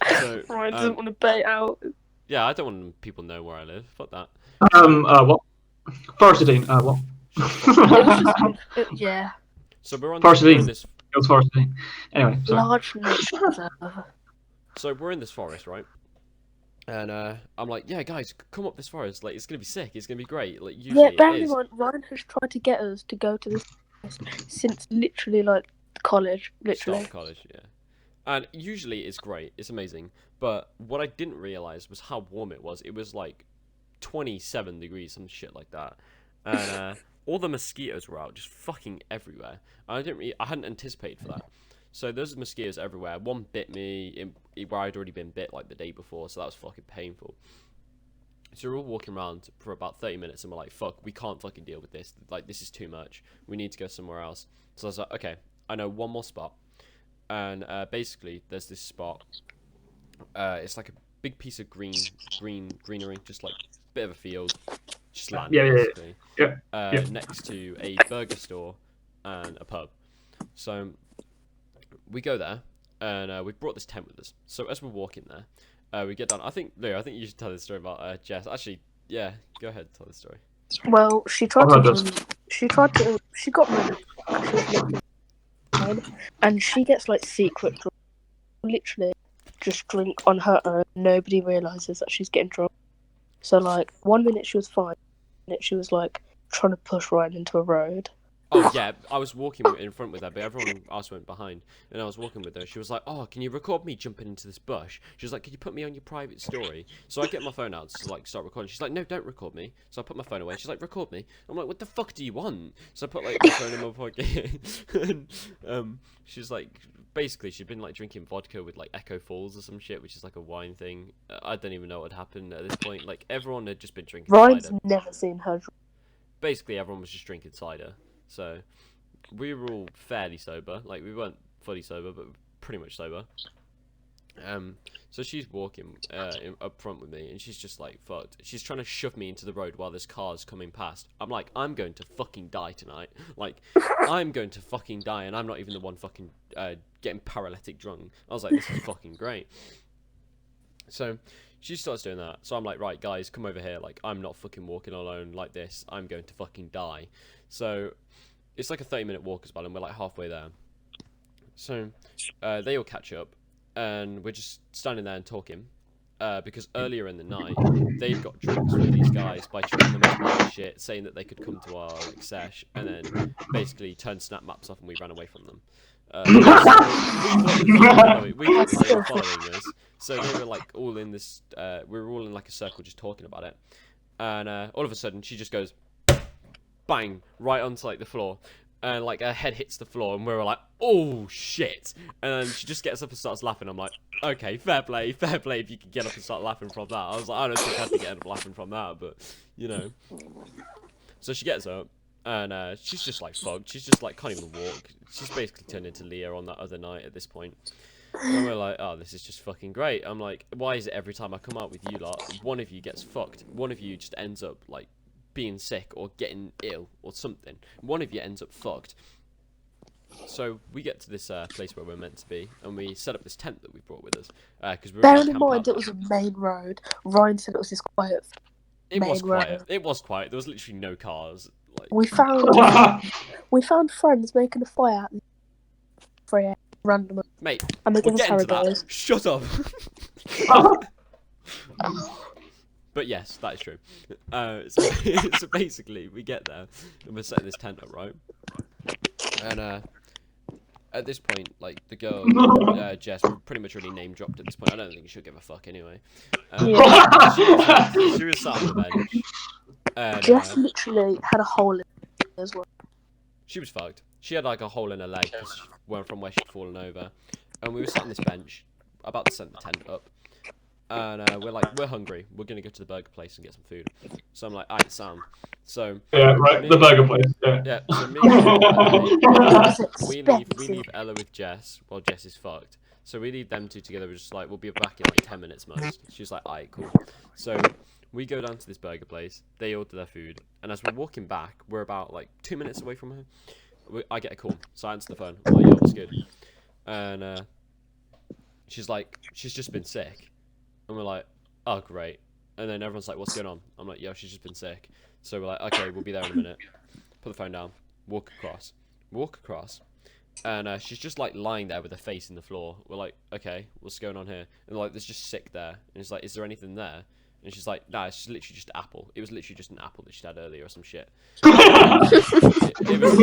So, Ryan doesn't want to bait out. yeah, I don't want people to know where I live. Fuck that. What? Forestadine. What? It was just, yeah, So we're on Forestadine. this. It was Forestadine. Anyway, sorry. large nature reserve. So we're in this forest, right? And I'm like, yeah, guys, come up this forest. Like, it's gonna be sick. It's gonna be great. Like, usually Yeah, bear it in is. mind, Ryan has tried to get us to go to this place since literally like college, literally. Start of college, yeah. And usually it's great. It's amazing. But what I didn't realize was how warm it was. It was like 27 degrees, some shit like that. And all the mosquitoes were out, just fucking everywhere. I hadn't anticipated for that. So there's mosquitoes everywhere. One bit me where I'd already been bit like the day before, so that was fucking painful. So we're all walking around for about 30 minutes, and we're like, fuck, we can't fucking deal with this. Like, this is too much. We need to go somewhere else. So I was like, okay, I know one more spot. And basically, there's this spot. It's like a big piece of greenery, just like a bit of a field, just land, Yeah. basically. Yeah. Next to a burger store and a pub. So we go there, and we brought this tent with us. So as we're walking there, we get down. I think, Lou, you should tell this story about Jess. Actually, yeah, go ahead, tell the story. Well, she got rid of and she gets like secret drunk. Literally just drink on her own. Nobody realizes that she's getting drunk. So like 1 minute she was fine, 1 minute she was like trying to push Ryan into a road. Oh yeah, I was walking in front with her, but everyone else went behind. And I was walking with her. She was like, "Oh, can you record me jumping into this bush?" She was like, "Can you put me on your private story?" So I get my phone out to like start recording. She's like, "No, don't record me." So I put my phone away. She's like, "Record me." I'm like, "What the fuck do you want?" So I put like my phone in my pocket. And she's like, basically, she'd been like drinking vodka with like Echo Falls or some shit, which is like a wine thing. I don't even know what happened at this point. Like everyone had just been drinking Ryan's cider. never seen her drunk. Basically, everyone was just drinking cider. So we were all fairly sober. Like, we weren't fully sober, but pretty much sober. So she's walking up front with me, and she's just like, fucked. She's trying to shove me into the road while there's cars coming past. I'm like, I'm going to fucking die tonight. Like, I'm going to fucking die, and I'm not even the one fucking getting paralytic drunk. I was like, this is fucking great. So she starts doing that. So I'm like, right, guys, come over here. Like, I'm not fucking walking alone like this. I'm going to fucking die. So it's like a 30-minute walk as well, and we're like halfway there. So they all catch up, and we're just standing there and talking. Because earlier in the night, they'd got drinks with these guys by treating them as white shit, saying that they could come to our like sesh, and then basically turned snap maps off, and we ran away from them. We thought they were following us, so they were like all in this. We were all in like a circle, just talking about it, and all of a sudden she just goes, bang, right onto like the floor, and like her head hits the floor, and we were like, oh shit, and then she just gets up and starts laughing. I'm like, okay, fair play if you can get up and start laughing from that. I was like, I don't think I'd be getting up laughing from that, but you know. So she gets up, and she's just like fucked. She's just like can't even walk. She's basically turned into Leah on that other night at this point. And we're like, oh, this is just fucking great. I'm like, why is it every time I come out with you lot, one of you gets fucked, one of you just ends up like being sick or getting ill or something. One of you ends up fucked. So we get to this place where we're meant to be, and we set up this tent that we brought with us because we were Bearing in mind it was a main road. Ryan said it was this quiet. It was quiet. Road. It was quiet. There was literally no cars. Like We found friends making a fire at 3 a.m. randomly. mate, And they we'll gave us get into that. Haribo's. Shut up. But yes, that is true. So basically, we get there and we're setting this tent up, right? And at this point, like the girl, Jess, we're pretty much already name dropped at this point. I don't think she'll give a fuck anyway. She was sat on the bench. And, Jess literally had a hole in it as well. she was fucked. She had like a hole in her leg because she went from where she'd fallen over. And we were sat on this bench, about to set the tent up. And we're like, we're hungry. We're going to go to the burger place and get some food. So I'm like, alright, Sam. So Yeah, right. The burger place. Yeah. yeah, so me and we leave Ella with Jess while Jess is fucked. So we leave them two together. We're just like, we'll be back in like 10 minutes most. She's like, alright, cool. So we go down to this burger place. They order their food. And as we're walking back, we're about like 2 minutes away from her. I get a call. So I answer the phone. I'm like, yo, what's good? And she's like, she's just been sick. And we're like, oh, great. And then everyone's like, what's going on? I'm like, yo, she's just been sick. So we're like, okay, we'll be there in a minute. Put the phone down. Walk across. And she's just like lying there with her face in the floor. We're like, okay, what's going on here? And like, there's just sick there. And it's like, is there anything there? And she's like, nah, it's literally just an apple. It was literally just an apple that she'd had earlier or some shit. It was,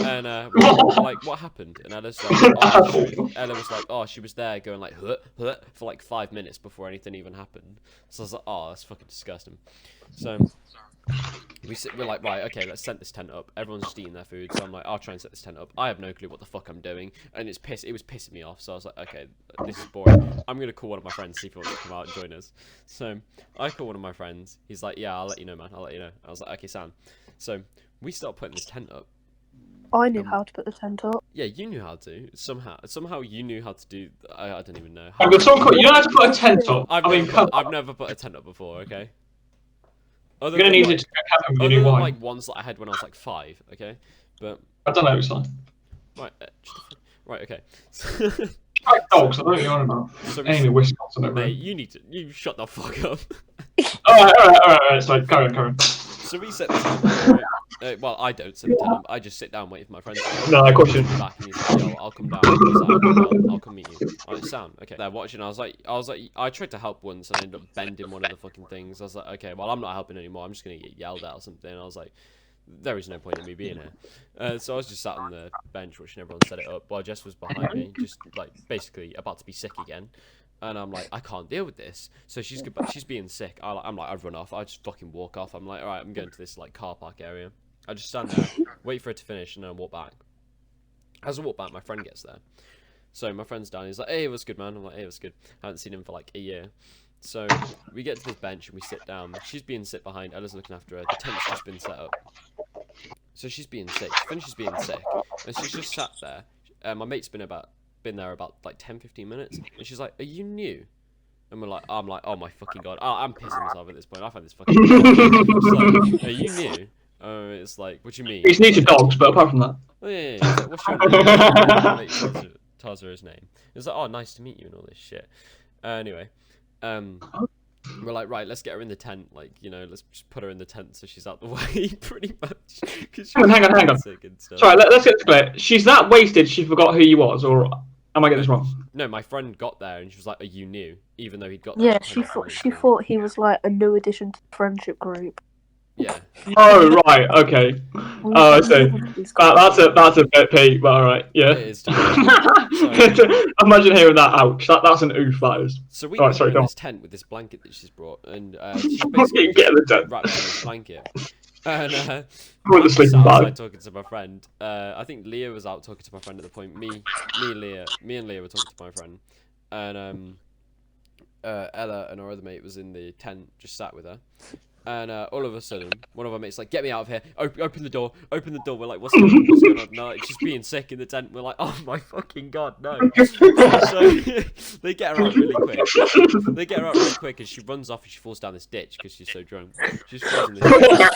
and we're like, what happened? And Ella's like, Ella was like, oh, she was there going like, huh, huh, for like 5 minutes before anything even happened. So I was like, oh, that's fucking disgusting. So we're like, right, okay, let's set this tent up. Everyone's just eating their food. So I'm like, I'll try and set this tent up. I have no clue what the fuck I'm doing. And it was pissing me off. So I was like, okay, this is boring. I'm going to call one of my friends, see if he wants to come out and join us. So I call one of my friends. He's like, yeah, I'll let you know, man. I'll let you know. I was like, okay, Sam. So we start putting this tent up. I knew how to put the tent up. Yeah, you knew how to. Somehow you knew how to do. I don't even know. You don't have to put a tent up. I've never put a tent up before. Okay. You're gonna need it to go camping with your new wife. Like ones that I had when I was like 5. Okay, but I don't know. It's fine. Right. Right. Okay. Like dogs. I don't know what you're on about. So Amy Wisconsin. Mate, you shut the fuck up. All right. So carry on. So we set the tent up, right? Well, I don't set the tent up. I just sit down waiting for my friends. No, of course you. Back and he's like, yo, I'll come down. I was like, I'll come meet you. I was like, sound okay. They're watching. I was like, I tried to help once and I ended up bending one of the fucking things. I was like, okay, well, I'm not helping anymore. I'm just gonna get yelled at or something. I was like, there is no point in me being here. So I was just sat on the bench watching everyone set it up while Jess was behind me, just like basically about to be sick again. And I'm like, I can't deal with this. So she's being sick. I'm like, I'd run off. I just fucking walk off. I'm like, all right, I'm going to this like car park area. I just stand there, wait for her to finish, and then walk back. As I walk back, my friend gets there. So my friend's down. He's like, hey, what's good, man? I'm like, hey, what's good? I haven't seen him for like a year. So we get to this bench and we sit down. She's being sit behind. Ella's looking after her. The tent's just been set up. So she's being sick. She finishes being sick, and she's just sat there. My mate's been there about like 10-15 minutes, and she's like, are you new? And I'm like, oh my fucking god. Oh, I'm pissing myself at this point. I find this fucking she's like, are you new? It's like, what do you mean? He's new to dogs, but apart from that. Oh, yeah. He's like, what's your name? Tells her his name. It's like, oh, nice to meet you and all this shit. Anyway, we're like, right, let's get her in the tent. Like, you know, let's just put her in the tent so she's out the way, pretty much. Hang on. Sorry, let's get this clear. She's that wasted she forgot who you was, or am I getting this wrong? No, my friend got there and she was like, are you new? Even though he'd got there. Yeah, she thought he was like a new addition to the friendship group. Yeah. Oh, right, okay. Oh, I see. That's a bit peak, but alright, yeah. It is. So, imagine hearing that, ouch. That's an oof, that is. So we put her in this tent with this blanket that she's brought, and she's basically wrapped in this blanket. And I was outside talking to my friend. I think Leah was out talking to my friend at the point. Me and Leah were talking to my friend, and Ella and our other mate was in the tent, just sat with her. And all of a sudden, one of our mates like, get me out of here! Open the door! Open the door! We're like, what's going on? What's going on? No, it's just being sick in the tent. We're like, oh my fucking god, no! So they get her out really quick. And she runs off and she falls down this ditch because she's so drunk. She's falls in this ditch.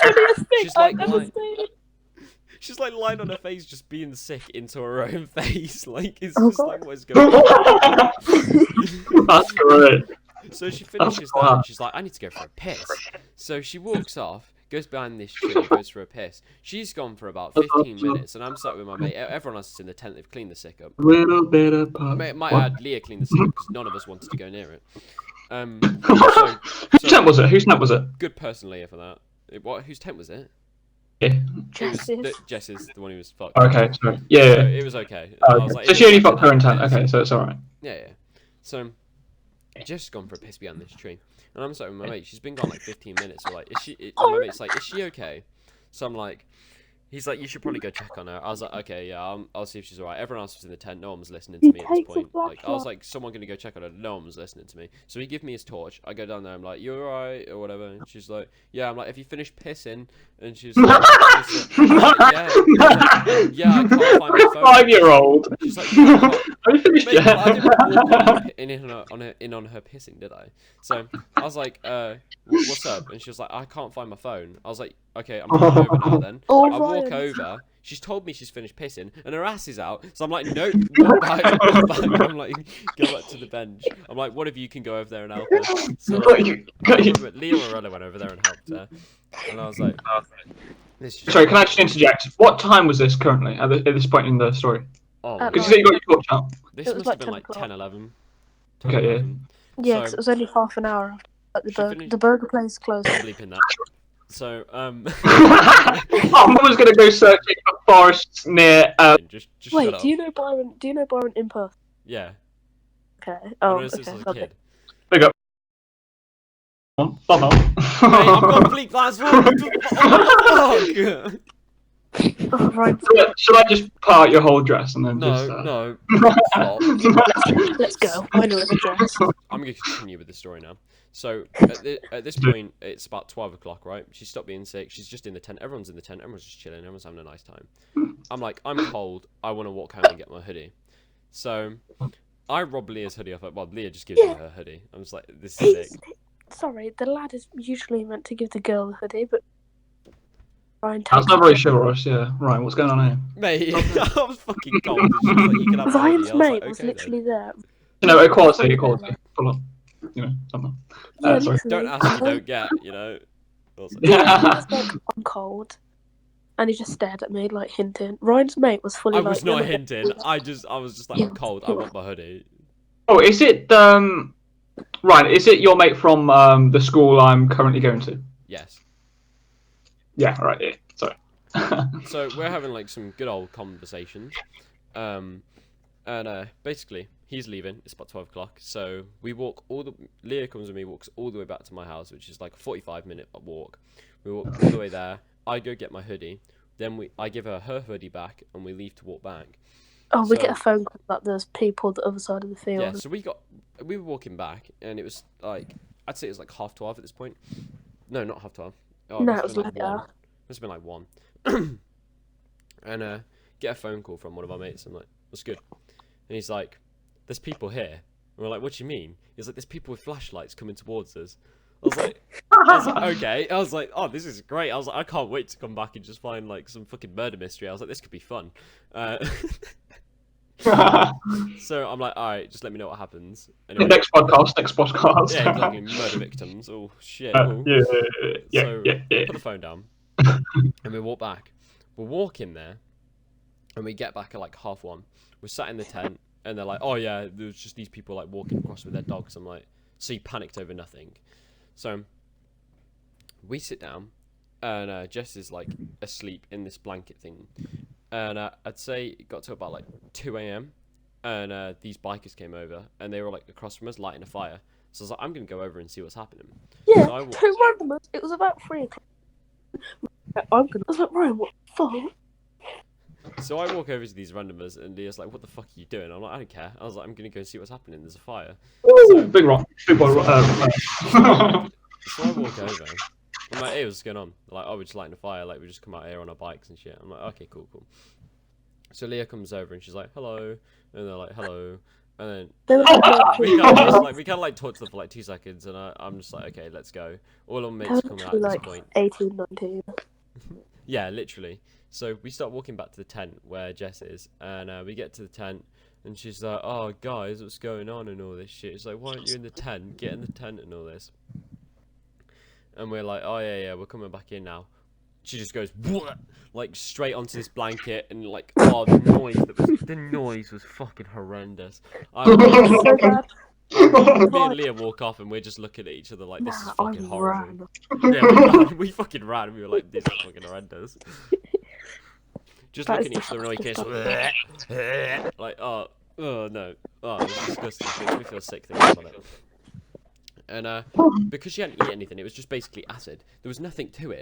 She's like lying on her face, just being sick into her own face. Like it's just like what's going on. That's great. So she finishes that and she's like, I need to go for a piss. So she walks off, goes behind this tree, goes for a piss. She's gone for about 15 minutes and I'm sat with my mate. Everyone else is in the tent, they've cleaned the sick up. Little bit of I might add, Leah cleaned the sick up because none of us wanted to go near it. So, Whose tent was it? Whose tent was it? good person, Leah, for that. Whose tent was it? Yeah. It was Jess's. Jess's, the one who was fucked. Okay, sorry. So Yeah. it was okay. I Okay. was like, So it she was only like fucked her an intent. piss. Okay, so it's alright. Yeah. So Jeff's gone for a piss behind this tree, and I'm sat with my mate. She's been gone like 15 minutes. We're like, and my mate's like, is she okay? So I'm like, he's like, you should probably go check on her. I was like, okay, yeah, I'll see if she's alright. Everyone else was in the tent. No one was listening to me at this point. Like, I was like, someone gonna go check on her. No one was listening to me. So he gave me his torch. I go down there. I'm like, you alright or whatever? And she's like, yeah. I'm like, have you finished pissing? And she's like, yeah. Yeah, I can't find my phone. 5-year-old. She's like, yeah, I can't. Have you finished Mate, well, I yet? didn't walk in on her pissing, did I? So I was like, what's up? And she was like, I can't find my phone. I was like, okay, I'm coming over now then. Oh, I walk Ryan. over. She's told me she's finished pissing, and her ass is out. So I'm like, nope, walk back, walk back. I'm like, go back to the bench. I'm like, one of you can go over there and help her. So Leah Morello went over there and helped her. And I was like, this is Sorry, can I just interject? What time was this currently at this point in the story? Oh, At Because you said you got your torch out. this It was must have like been 10 like o'clock. 10, 11. Okay, yeah. 11. Yeah, So- 'cause it was only half an hour after like, She finished- the burger place closed. I'm bleeping that. So, Oh, Mum was gonna go searching for forests near. just shut Wait, up. do you know Byron? Do you know Byron in person? Yeah. Okay. I Oh, know since I okay. was a Okay. kid. Big up. Mate, Mate, I'm gonna bleep that as well. What the fuck? Oh, right. Should I just part your whole dress and then just? No. Stop. Let's go. I know the dress. I'm gonna continue with the story now. So at this point, it's about 12 o'clock, right? She stopped being sick. She's just in the tent. Everyone's in the tent. Everyone's just chilling. Everyone's having a nice time. I'm like, I'm cold. I want to walk home and get my hoodie. So I rob Leah's hoodie off. Well, Leah just gives me her hoodie. I'm just like, this is sick. Sorry, the lad is usually meant to give the girl the hoodie, but Ryan That's takes not it. very chivalrous, yeah. Right, what's going on here? Mate, I was fucking cold. And she was like, you can have my hoodie. Ryan's I was mate like, was okay, literally there. You know, equality. Full on. You know, something. Yeah, Sorry. Don't ask, you don't get, you know. I was like, Yeah, he was like, I'm cold. And he just stared at me, like, hinting. Ryan's mate was fully I like... was not "You're hinting. I was just like, I'm cold. I want my hoodie. Oh, is it Right, is it your mate from the school I'm currently going to? Yes. Yeah, right, yeah. Sorry. So we're having like some good old conversations, and basically he's leaving. It's about 12 o'clock. So we walk Leah comes with me, walks all the way back to my house, which is like a 45-minute walk. We walk all the way there. I go get my hoodie. Then I give her hoodie back, and we leave to walk back. Oh, we So- get a phone call that there's people the other side of the field. Yeah. So we were walking back, and it was like I'd say it was like 12:30 at this point. No, not 12:30. Oh, No, must it have was been like later. 1. Must have been like 1. And get a phone call from one of our mates. I'm like, what's good? And he's like, there's people here. And we're like, what do you mean? He's like, there's people with flashlights coming towards us. I was like, okay. I was like, oh, this is great. I was like, I can't wait to come back and just find like some fucking murder mystery. I was like, this could be fun. So I'm like, all right, just let me know what happens. Anyway, Next podcast. yeah, exactly. Murder victims. Oh shit. Yeah, Ooh. So yeah. put the phone down, and we walk back. We're walking there, and we get back at like 1:30. We're sat in the tent, and they're like, "Oh yeah, there's just these people like walking across with their dogs." I'm like, "So you panicked over nothing?" So we sit down, and Jess is like asleep in this blanket thing, and I'd say it got to about like 2 a.m. and these bikers came over, and they were like across from us lighting a fire. So I was like, I'm gonna go over and see what's happening. Yeah, So I walked- two randomers. It was about 3 o'clock. I was like, Ryan, what the fuck? So I walk over to these randomers, and Leah's like, "What the fuck are you doing?" I'm like, "I don't care." I was like, "I'm gonna go see what's happening. There's a fire." Ooh, big rock. Big boy rock. So I walk over. I'm like, "Hey, what's going on?" They're like, "Oh, we're just lighting a fire. Like, we just come out here on our bikes and shit." I'm like, "Okay, cool." So Leah comes over and she's like, "Hello," and they're like, "Hello," and then They were like, we kind of like talk to them for like 2 seconds, and I'm just like, "Okay, let's go." All of my they mates were come out literally at this like point. 18, 19. Yeah, literally. So we start walking back to the tent where Jess is, and we get to the tent, and she's like, "Oh, guys, what's going on and all this shit?" It's like, "Why aren't you in the tent? Get in the tent and all this." And we're like, "Oh yeah, we're coming back in now." She just goes, "What?" Like straight onto this blanket, and like, oh, the noise was fucking horrendous. I was So bad. Me and Leah walk off and we're just looking at each other like, this is Nah, I fucking horrible. ran. Yeah, we ran. We fucking ran. We were like, this is fucking horrendous. Just That looking is at each other and disgusting like, oh no, oh, it's disgusting. It makes me feel sick thinking about it. And because she hadn't eaten anything, it was just basically acid. There was nothing to it.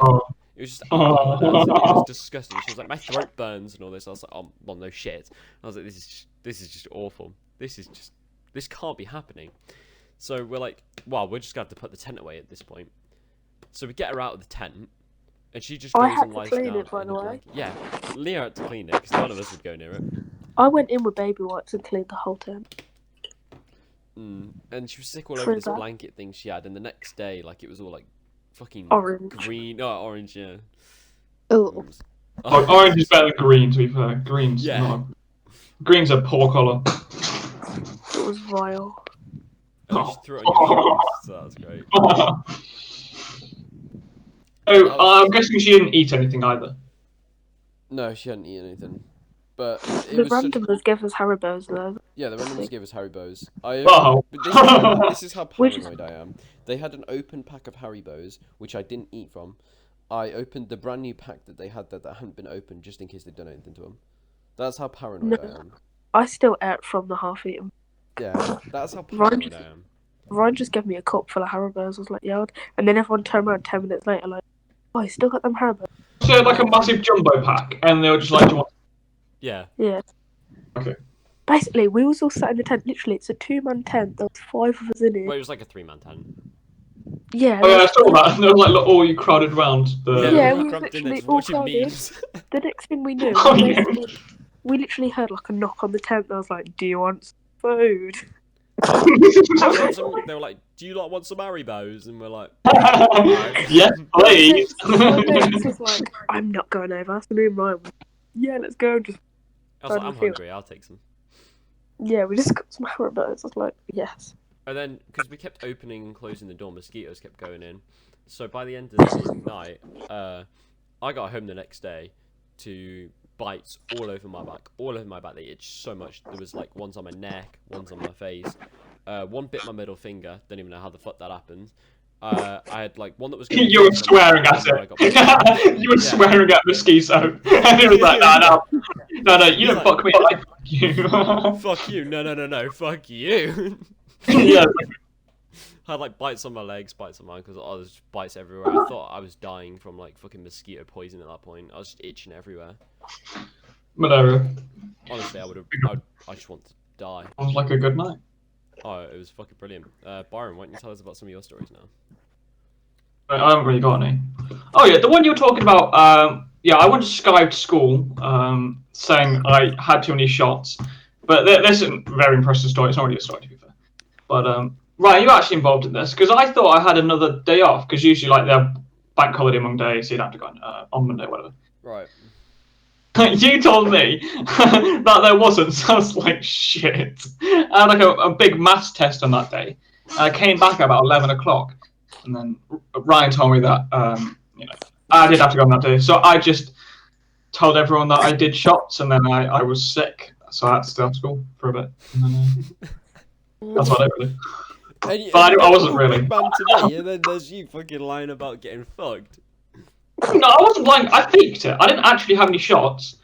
It was just alcohol and acid. It was disgusting. She was like, my throat burns and all this. I was like, oh, well, no shit. I was like, this is just awful. This can't be happening. So we're like, well, we're just gonna have to put the tent away at this point. So we get her out of the tent, and she just goes had and to lies clean down it, by in the a way. blanket. Yeah, Leah had to clean it because none of us would go near it. I went in with baby wipes and cleaned the whole tent. And she was sick all over True this that. blanket thing she had, and the next day, like, it was all like fucking Orange. green, orange, yeah. Oh, Orange is better than green, to be fair. Green's Yeah. not. Green's a poor colour. It was vile. At least you threw it on your shoes, so that was great. Oh, I'm guessing she didn't eat anything either. No, she hadn't eaten anything. But it The was such... randomers gave us Haribos though. Yeah, the randomers gave us Haribos. Oh. This is how We just- paranoid I am. They had an open pack of Haribos, which I didn't eat from. I opened the brand new pack that they had that hadn't been opened, just in case they'd done anything to them. That's how paranoid I am. I still ate from the half-eaten. Yeah, that's how paranoid I am. Ryan just gave me a cup full of Haribos. I was like, yeah. And then everyone turned around 10 minutes later, like, oh, you still got them Haribos? So like a massive jumbo pack, and they were just like, do you want... Yeah. Yeah. Okay. Basically, we was all sat in the tent. Literally, it's a 2-man tent. There was 5 of us in it. Well, it was like a 3-man tent. Yeah. Oh yeah, I saw that. And they were like, look, all you crowded round. Yeah, we we were were cramped in there literally just all watching crowded. memes. The next thing we knew, Oh, yeah. we literally heard like a knock on the tent. And I was like, do you want some food? They were like, do you lot want some Haribos? And we're like, Yes, please. My mate was like, I'm not going over. So me and Ryan were, yeah, let's go. Just I was like, I'm hungry, I'll take some. yeah, we just got some Haribos. I was like, yes. And then, because we kept opening and closing the door, mosquitoes kept going in. So by the end of the night, I got home the next day to bites all over my back. All over my back, they itched so much. There was like ones on my neck, ones on my face. One bit my middle finger. Don't even know how the fuck that happened. I had like one that was. You were swearing at it. You were swearing at mosquito. And he was like, no, you don't fuck me. I fuck you. Fuck you. No. Fuck you. Yeah. I had like bites on my legs, bites on my ankles. Oh, there's bites everywhere. I thought I was dying from like fucking mosquito poison at that point. I was just itching everywhere. Malaria. Honestly, I just want to die. Sounds like a good night. Oh, it was fucking brilliant. Byron, why don't you tell us about some of your stories now? I haven't really got any. Oh yeah, the one you were talking about. Yeah, I went to Sky to school, saying I had too many shots. But this is a very impressive story. It's not really a story, to be fair. But Ryan, you're actually involved in this because I thought I had another day off because usually like they're bank holiday Monday, so you'd have to go on Monday, whatever. Right. You told me that there wasn't, so I was like, shit. I had like a big maths test on that day. And I came back at about 11 o'clock. And then Ryan told me that, I did have to go on that day. So I just told everyone that I did shots, and then I was sick. So I had to stay off school for a bit. And then, that's what I did, really. But I wasn't really. Man to me, and then there's you fucking lying about getting fucked. No, I wasn't lying. I faked it. I didn't actually have any shots.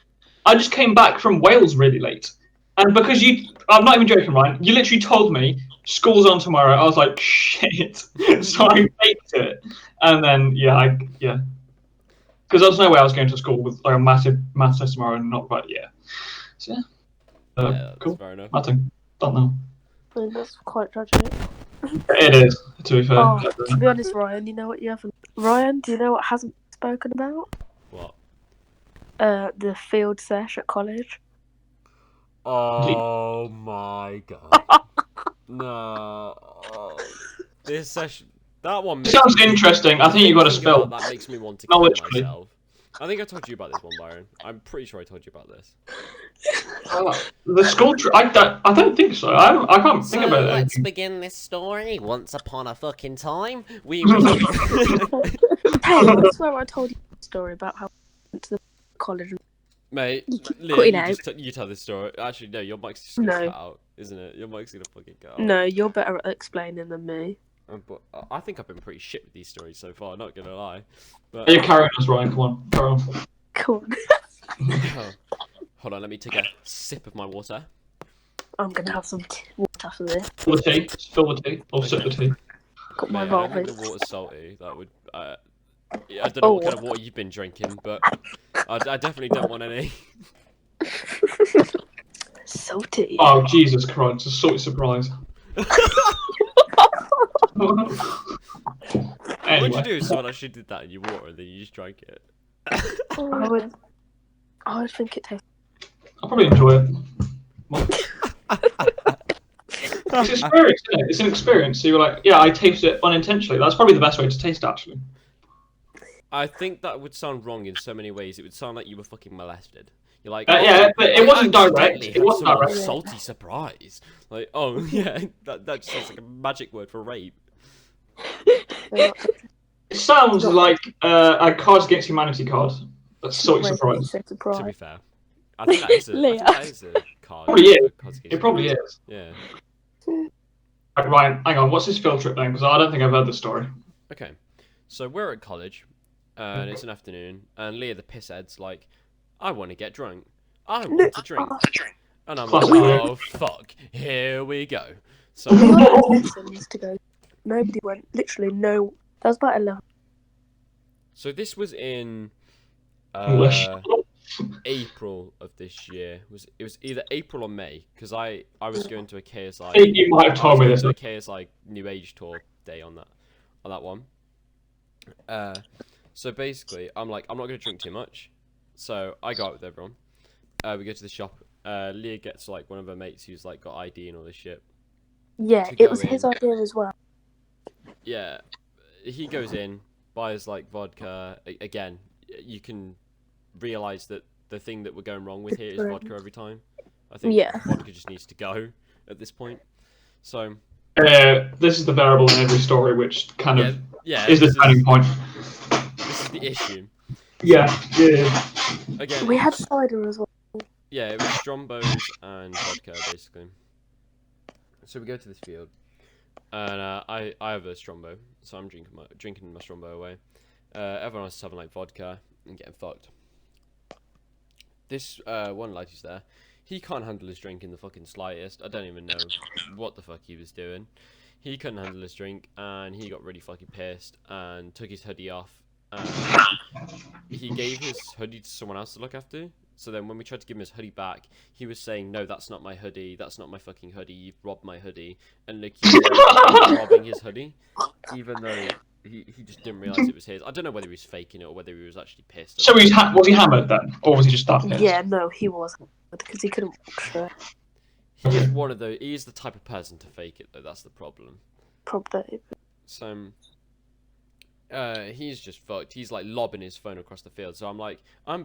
I just came back from Wales really late. And because I'm not even joking, Ryan, you literally told me, school's on tomorrow. I was like, shit. So I faked it. And then, yeah. Because there was no way I was going to school with like a massive maths test tomorrow and not, but yeah. So yeah. Yeah, that's cool. fair enough. Nothing. Don't know. I mean, that's quite tragic. It is, to be fair. Oh, to be honest, Ryan, you know what you haven't... Ryan, do you know what hasn't been spoken about? What? The field sesh at college. Oh my god. No. This session... That one It sounds interesting. I think you got to spill. That makes me want to No, kill literally. myself. I think I told you about this one, Byron. I'm pretty sure I told you about this. The school trip, I don't think so. I can't think about it. Let's begin this story. Once upon a fucking time, we... Hey, I swear I told you a story about how I went to the college. Mate, Cut it Leah, out. you tell this story. Actually, no, your mic's just No. cut out. isn't it? Your mic's gonna fucking go. No, you're better at explaining than me. But I think I've been pretty shit with these stories so far. Not gonna lie. But You're carrying us, Ryan. Come on, carry on. Come on. hold on, let me take a sip of my water. I'm gonna have some water after this. Spill the tea. Spill the tea. Or sip the tea. Got my Mate, I don't think Volvo. the water's salty. That would. Yeah, I don't know what kind of water you've been drinking, but I definitely don't want any. Salty. Oh Jesus Christ! A salty surprise. What'd you Anyway, do if someone actually did that in your water and then you just drank it? I would think it tastes. I'll probably enjoy it. It's an experience, isn't it? It's an experience. So you're like, yeah, I taste it unintentionally. That's probably the best way to taste, actually. I think that would sound wrong in so many ways. It would sound like you were fucking molested. You're like, Yeah, but it I wasn't direct. accidentally It had wasn't some direct. salty surprise. Like, oh yeah, that just sounds like a magic word for rape. It sounds like a Cards Against Humanity card. That's salty surprise. To be fair, I think that is a, I think that is a card. Probably is. Cards Against It probably Humanity. is. Yeah. Right, Ryan, hang on. What's this field trip then? Because I don't think I've heard the story. Okay, so we're at college, and it's an afternoon, and Leah the pisshead's like, I want to get drunk. I want to drink. And I'm like, Classic. oh fuck, here we go. So We had lessons to go. Nobody went. Literally no. That was about 11. So this was in English. April of this year. It was either April or May because I was going to a KSI. I think you might have told me I this. was going to a KSI New Age Tour day on that one. So basically, I'm like, I'm not going to drink too much. So I go out with everyone. We go to the shop. Leah gets like one of her mates who's like got ID and all this shit. Yeah, To it go was his in. idea as well. Yeah, he goes in, buys like vodka. Again, you can realize that the thing that we're going wrong with here is vodka every time. I think Yeah. vodka just needs to go at this point. So This is the variable in every story, which kind of is the this turning point. This is the issue. Yeah. Again, We had cider as well. yeah, it was Strombos and vodka basically. So we go to this field, and I have a Strombo, so I'm drinking my Strombo away. Everyone else is having like vodka and getting fucked. This one lad who's there, he can't handle his drink in the fucking slightest. I don't even know what the fuck he was doing. He couldn't handle his drink, and he got really fucking pissed and took his hoodie off. And he gave his hoodie to someone else to look after. So then when we tried to give him his hoodie back, he was saying, no, that's not my hoodie. That's not my fucking hoodie. You've robbed my hoodie. And like, he was robbing his hoodie, even though he just didn't realise it was his. I don't know whether he was faking it or whether he was actually pissed. So was he hammered then, or was he just that pissed? Yeah, no, he was because he couldn't walk straight. He is one of those. He is the type of person to fake it, though. That's the problem. Probably. So he's just fucked. He's like lobbing his phone across the field. So I'm like,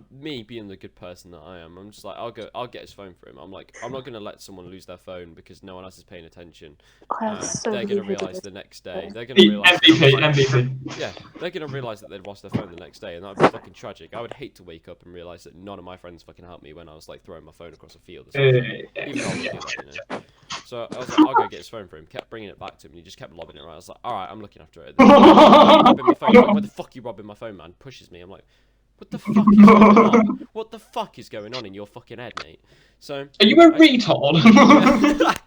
me being the good person that I am. I'm just like, I'll get his phone for him. I'm like, I'm not gonna let someone lose their phone because no one else is paying attention. I have so They're many gonna realise videos. the next day. They're gonna realise. MVP. Yeah, they're gonna realise that they'd lost their phone the next day, and that would be fucking tragic. I would hate to wake up and realise that none of my friends fucking helped me when I was like throwing my phone across a field. Or something. Even though I would do that, you know. So I was like, I'll go get his phone for him. Kept bringing it back to him, and he just kept lobbing it around. I was like, all right, I'm looking after it. Robbing my phone. He's like, where the fuck are you robbing my phone, man? Pushes me. I'm like, what the fuck is going on? What the fuck is going on in your fucking head, mate? So Are you a retard?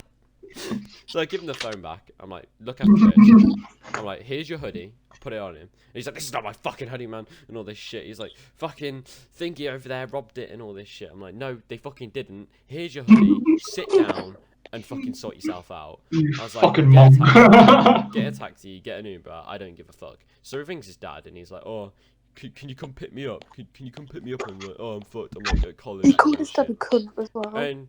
So I give him the phone back. I'm like, look after this. I'm like, here's your hoodie. I put it on him. And he's like, this is not my fucking hoodie, man. And all this shit. He's like, fucking thingy over there robbed it and all this shit. I'm like, no, they fucking didn't. Here's your hoodie. Sit down and fucking sort yourself out. I was like, Fucking get a mom. taxi, get a taxi, get an Uber. I don't give a fuck. So he rings his dad and he's like, oh, can you come pick me up? Can you come pick me up? And I'm like, oh, I'm fucked. I'm like at college. He and all called this his dad a shit. cunt as well. And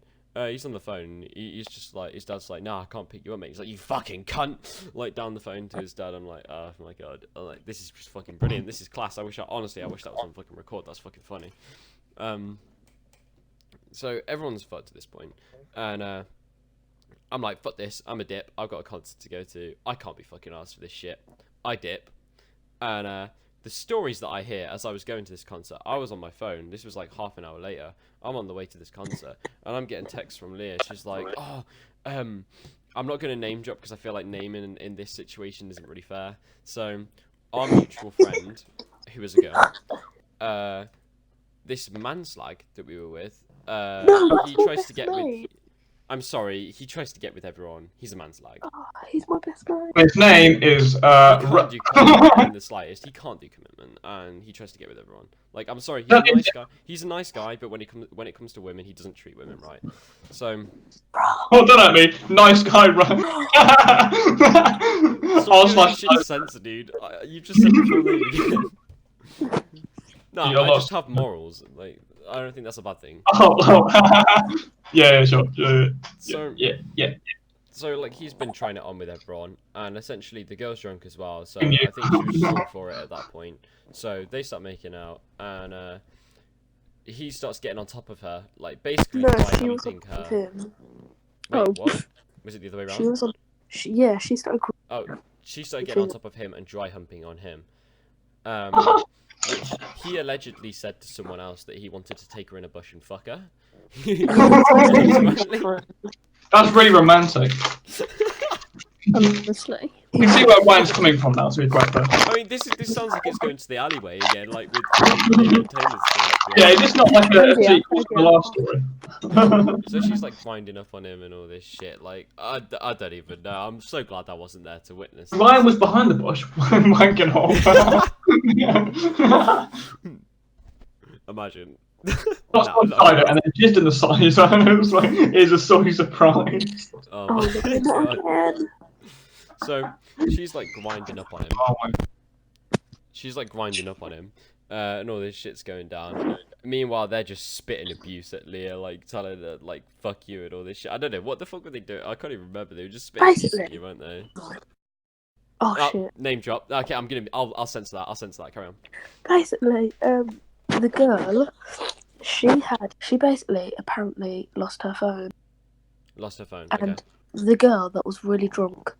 he's on the phone. He's just like, his dad's like, nah, I can't pick you up, mate. He's like, you fucking cunt. Like down the phone to his dad. I'm like, oh my god. I'm like, this is just fucking brilliant. This is class. I wish that was on fucking record. That's fucking funny. So everyone's fucked at this point, and I'm like, fuck this. I'm a dip. I've got a concert to go to. I can't be fucking asked for this shit. I dip, and the stories that I hear as I was going to this concert, I was on my phone. This was like half an hour later. I'm on the way to this concert, and I'm getting texts from Leah. She's like, "Oh, I'm not going to name drop because I feel like naming in this situation isn't really fair." So, our mutual friend, who was a girl, this man slag that we were with, No, that's he my tries to best get with. mate. I'm sorry, he tries to get with everyone. He's a man slag. Oh, he's my best mate. His name is He can't do commitment in the slightest. He can't do commitment, and he tries to get with everyone. Like, I'm sorry, he's a nice guy. He's a nice guy, but when it comes to women, he doesn't treat women right. So, Oh, don't at me. Nice guy, right? stop giving shit sense, dude. You just said the full name again. No, I just have morals. Like, I don't think that's a bad thing. Yeah, sure. So, yeah. So, like, he's been trying it on with everyone, and essentially the girl's drunk as well, so I think she was just all for it at that point. So, they start making out, and he starts getting on top of her, like, basically No, dry she was humping on her. him. Wait, Oh. what? Was it the other way around? She was on. Yeah, she started. Oh, she started getting on top of him and dry humping on him. Which he allegedly said to someone else that he wanted to take her in a bush and fuck her. That's really romantic. Honestly. You can see where Wayne's coming from now, to be quite fair. I mean, this sounds like it's going to the alleyway again, like with David Taylor's story. Yeah, it's just not like a sequel to the last story. So she's like grinding up on him and all this shit. Like, I don't even know. I'm so glad I wasn't there to witness. Ryan was behind the bush wanking off. Imagine. Not outside it, and then just in the side, and it was like, here's a sorry surprise. Oh Oh, my not god. again. So she's like grinding up on him. Oh my. She's like grinding up on him, and all this shit's going down. Meanwhile, they're just spitting abuse at Leah, like telling her like "fuck you" and all this shit. I don't know what the fuck were they doing. I can't even remember. They were just spitting abuse at you, weren't they? Oh shit. Name drop. Okay, I'll censor that. I'll censor that. Carry on. Basically, the girl, she basically apparently lost her phone, Lost her phone. and Okay. the girl that was really drunk,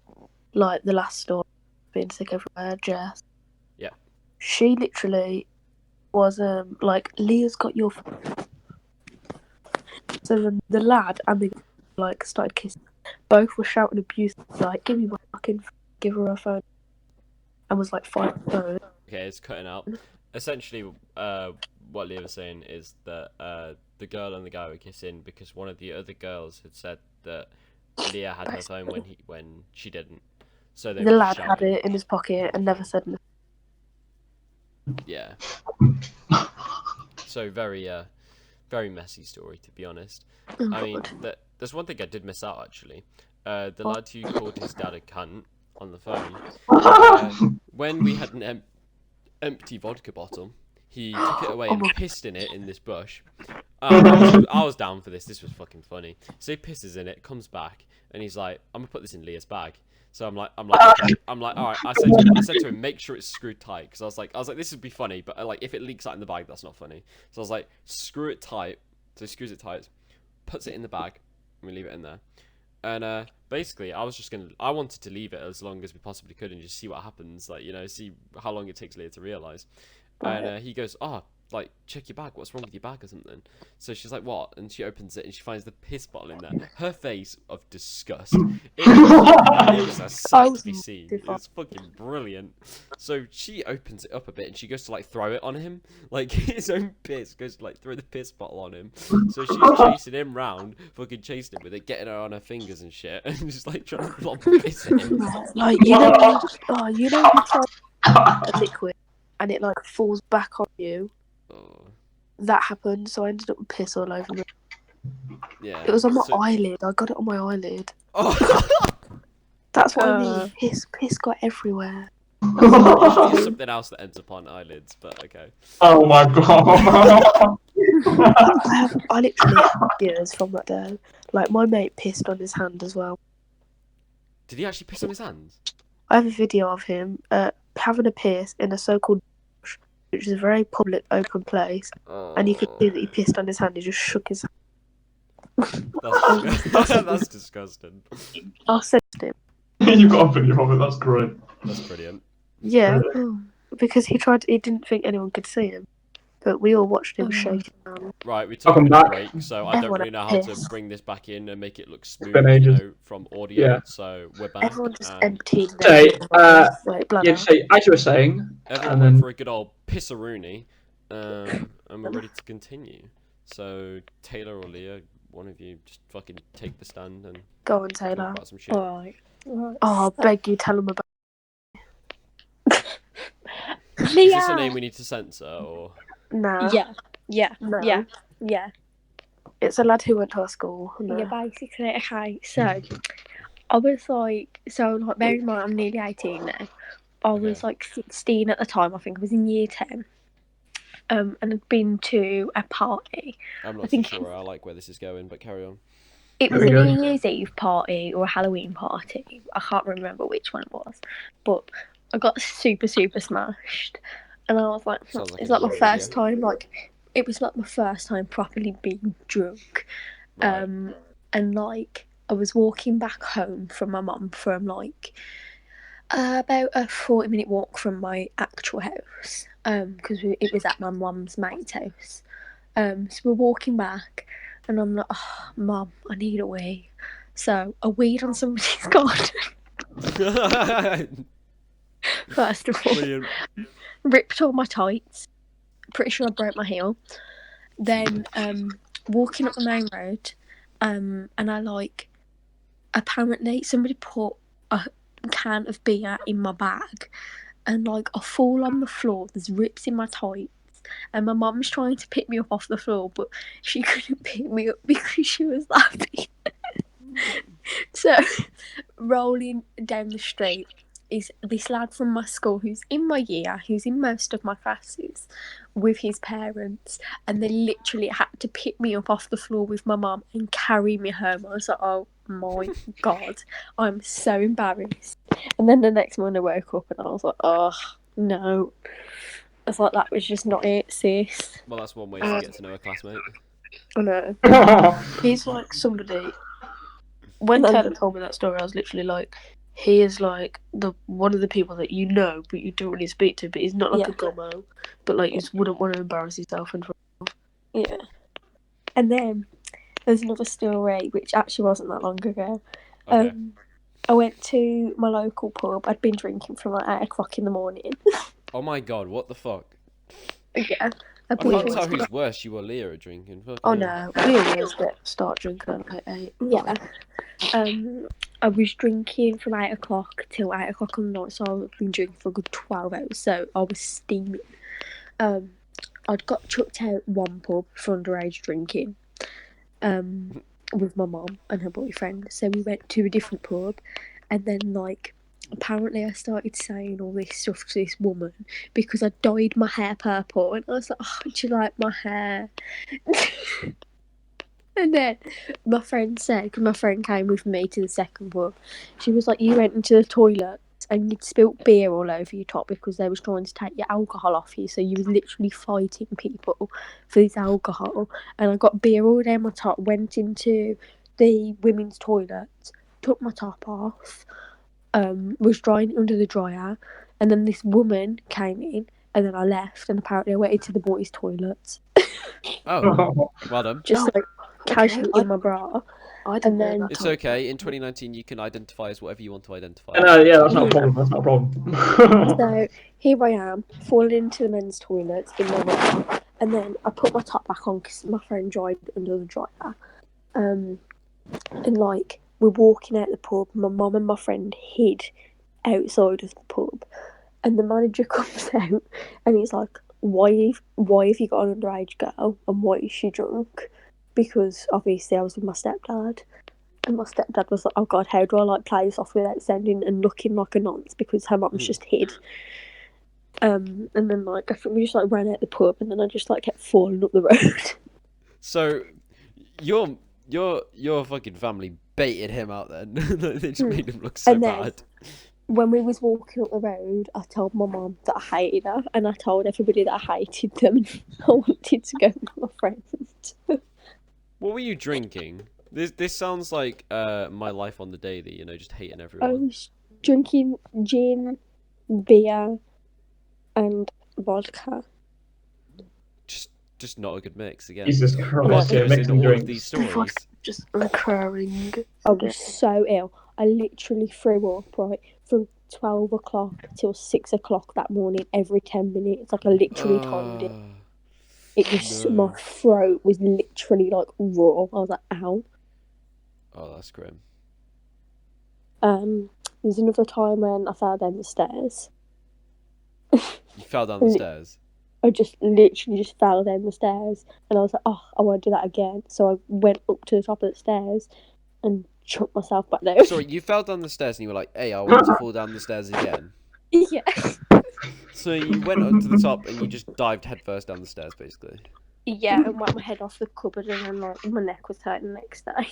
like the last story, being sick everywhere, Jess. Yeah. She literally was like, Leah's got your phone. So then the lad and the like started kissing. Both were shouting abuse, like, give me my fucking phone, give her her phone, and was like fighting phone. Okay, it's cutting out. Essentially, what Leah was saying is that the girl and the guy were kissing because one of the other girls had said that Leah had her phone when she didn't. So they The were lad just had shouting. it in his pocket and never said anything. Yeah. So very messy story, to be honest. Oh, I mean, God. there's one thing I did miss out actually. The lad who called his dad a cunt on the phone. When we had an empty vodka bottle, he took it away and pissed in it in this bush. I was down for this. This was fucking funny. So he pisses in it, comes back, and he's like, "I'm gonna put this in Leah's bag." So I'm like, okay. All right. I said to him, make sure it's screwed tight, because I was like, this would be funny, but like if it leaks out in the bag, that's not funny. So I was like, screw it tight. So he screws it tight, puts it in the bag, and we leave it in there. And basically, I wanted to leave it as long as we possibly could and just see what happens, like, you know, see how long it takes Leah to realise. And he goes, "Oh, like, check your bag. What's wrong with your bag or something?" So she's like, "What?" And she opens it and she finds the piss bottle in there. Her face of disgust. It was a sight to be seen. It was fucking brilliant. So she opens it up a bit and she goes to like throw it on him, like his own piss. Goes to like throw the piss bottle on him. So she's chasing him round, fucking chasing him with it, getting her on her fingers and shit, and just like trying to flop piss at him. Like, you know, you try a liquid and it like falls back on you. Oh. That happened, so I ended up with piss all over me. Yeah. It was on my eyelid. I got it on my eyelid. Oh. That's what I mean. Piss got everywhere. Usually it's something else that ends up on eyelids, but okay. Oh my god. I literally have years from that day. Like, my mate pissed on his hand as well. Did he actually piss on his hands? I have a video of him having a piss in a so-called bush, which is a very public, open place, and you could see that he pissed on his hand. He just shook his hand. That's disgusting. I'll send it. You've got a video of it, that's great. That's brilliant. Yeah. because he didn't think anyone could see him. But we all watched him shaking around. Right, we took a Welcome bit of a back. break, so I don't Everyone really know how to pissed. bring this back in and make it look It's been smooth, ages. from audio. Yeah. So we're back. Everyone just And emptied Say, their blood yeah, out. say, as you were saying, everyone and went then for a good old pissaroony, and we're ready to continue. So Taylor or Leah, one of you just fucking take the stand and Go on, talk Taylor. about some shit. Alright. Oh, I beg you, tell him about. Is this a Leah! name we need to censor, or Nah. Yeah. No. Yeah. It's a lad who went to our school. No. Yeah, basically, okay, so I was like, bear in mind, I'm nearly 18 now. I was Okay. like 16 at the time, I think I was in year 10. And I'd been to a party. I'm I not too think sure. I like where this is going, but carry on. it There was we a go. New Year's Eve party or a Halloween party. I can't remember which one it was. But I got super, super smashed. And I was like, Sounds like it's a like my Leah first video. time, it was like my first time properly being drunk. Right. And like I was walking back home from my mum from like about a 40-minute walk from my actual house. Because it was at my mum's mate's house. So we're walking back, and I'm like, oh, Mum, I need a wee. So I weed on somebody's garden. First of all, Brilliant. ripped all my tights. Pretty sure I broke my heel. Then walking up the main road, and I like apparently somebody put a can of beer in my bag, and like I fall on the floor. There's rips in my tights, and my mum's trying to pick me up off the floor, but she couldn't pick me up because she was laughing. So, rolling down the street is this lad from my school who's in my year, who's in most of my classes, with his parents, and they literally had to pick me up off the floor with my mum and carry me home. I was like, oh my god, I'm so embarrassed. And then the next morning I woke up and I was like, oh no. I thought that was just not it, sis. Well, that's one way to get to know a classmate. I know. He's like somebody. When And Taylor told me that story, I was literally like, he is like the one of the people that you know, but you don't really speak to. But he's not like Yeah. a gummo, but like you just wouldn't want to embarrass yourself in front. Yeah. And then there's another story which actually wasn't that long ago. Okay. I went to my local pub. I'd been drinking from like 8 o'clock in the morning. Oh my god, what the fuck? Yeah. I can't tell who's worse, you or Leah are drinking. Fucking Oh hell. no, we always start drinking at 8. Yeah. I was drinking from 8 o'clock till 8 o'clock on the night, so I've been drinking for a good 12 hours, so I was steaming. I'd got chucked out one pub for underage drinking with my mum and her boyfriend, so we went to a different pub, and then like apparently I started saying all this stuff to this woman because I dyed my hair purple, and I was like, oh, do you like my hair? And then my friend said, because my friend came with me to the second pub, she was like, you went into the toilet and you'd spilt beer all over your top because they was trying to take your alcohol off you, so you was literally fighting people for this alcohol. And I got beer all down my top, went into the women's toilet, took my top off, was drying it under the dryer, and then this woman came in, and then I left, and apparently I went into the boys' toilets. Oh, well done. Just like casually okay. in my bra. I didn't And know then that. It's okay. In 2019, you can identify as whatever you want to identify. yeah, that's not a problem. That's not a problem. So here I am, falling into the men's toilet in my bra, and then I put my top back on because my friend dried it under the dryer. And like we're walking out the pub, my mum and my friend hid outside of the pub, and the manager comes out and he's like, why have you got an underage girl and why is she drunk? Because obviously I was with my stepdad, and my stepdad was like, oh god, how do I like play this off without sounding and looking like a nonce, because her mum's just hid. And then like I think we just like ran out the pub, and then I just like kept falling up the road. So, your fucking family baited him out then. They just made him look so And then- bad. When we was walking up the road, I told my mum that I hated her, and I told everybody that I hated them, and I wanted to go with my friends. What were you drinking? This sounds like my life on the daily. You know, just hating I everyone. was drinking gin, beer, and vodka. Just not a good mix again. Jesus What's Christ, yeah, in mixing all drinks. of these The stories? vodka just recurring. I was so ill. I literally threw up, right, from 12 o'clock till 6 o'clock that morning, every 10 minutes. Like, I literally timed it. It was, no. my throat was literally, like, raw. I was like, ow. Oh, that's grim. There's another time when I fell down the stairs. You fell down the stairs. I just literally just fell down the stairs, and I was like, oh, I won't do that again. So I went up to the top of the stairs and chucked myself back down. Sorry, you fell down the stairs and you were like, "Hey, I want to fall down the stairs again." Yeah. So you went up to the top and you just dived headfirst down the stairs, basically. Yeah, and whacked my head off the cupboard, and then like my neck was hurting the next day.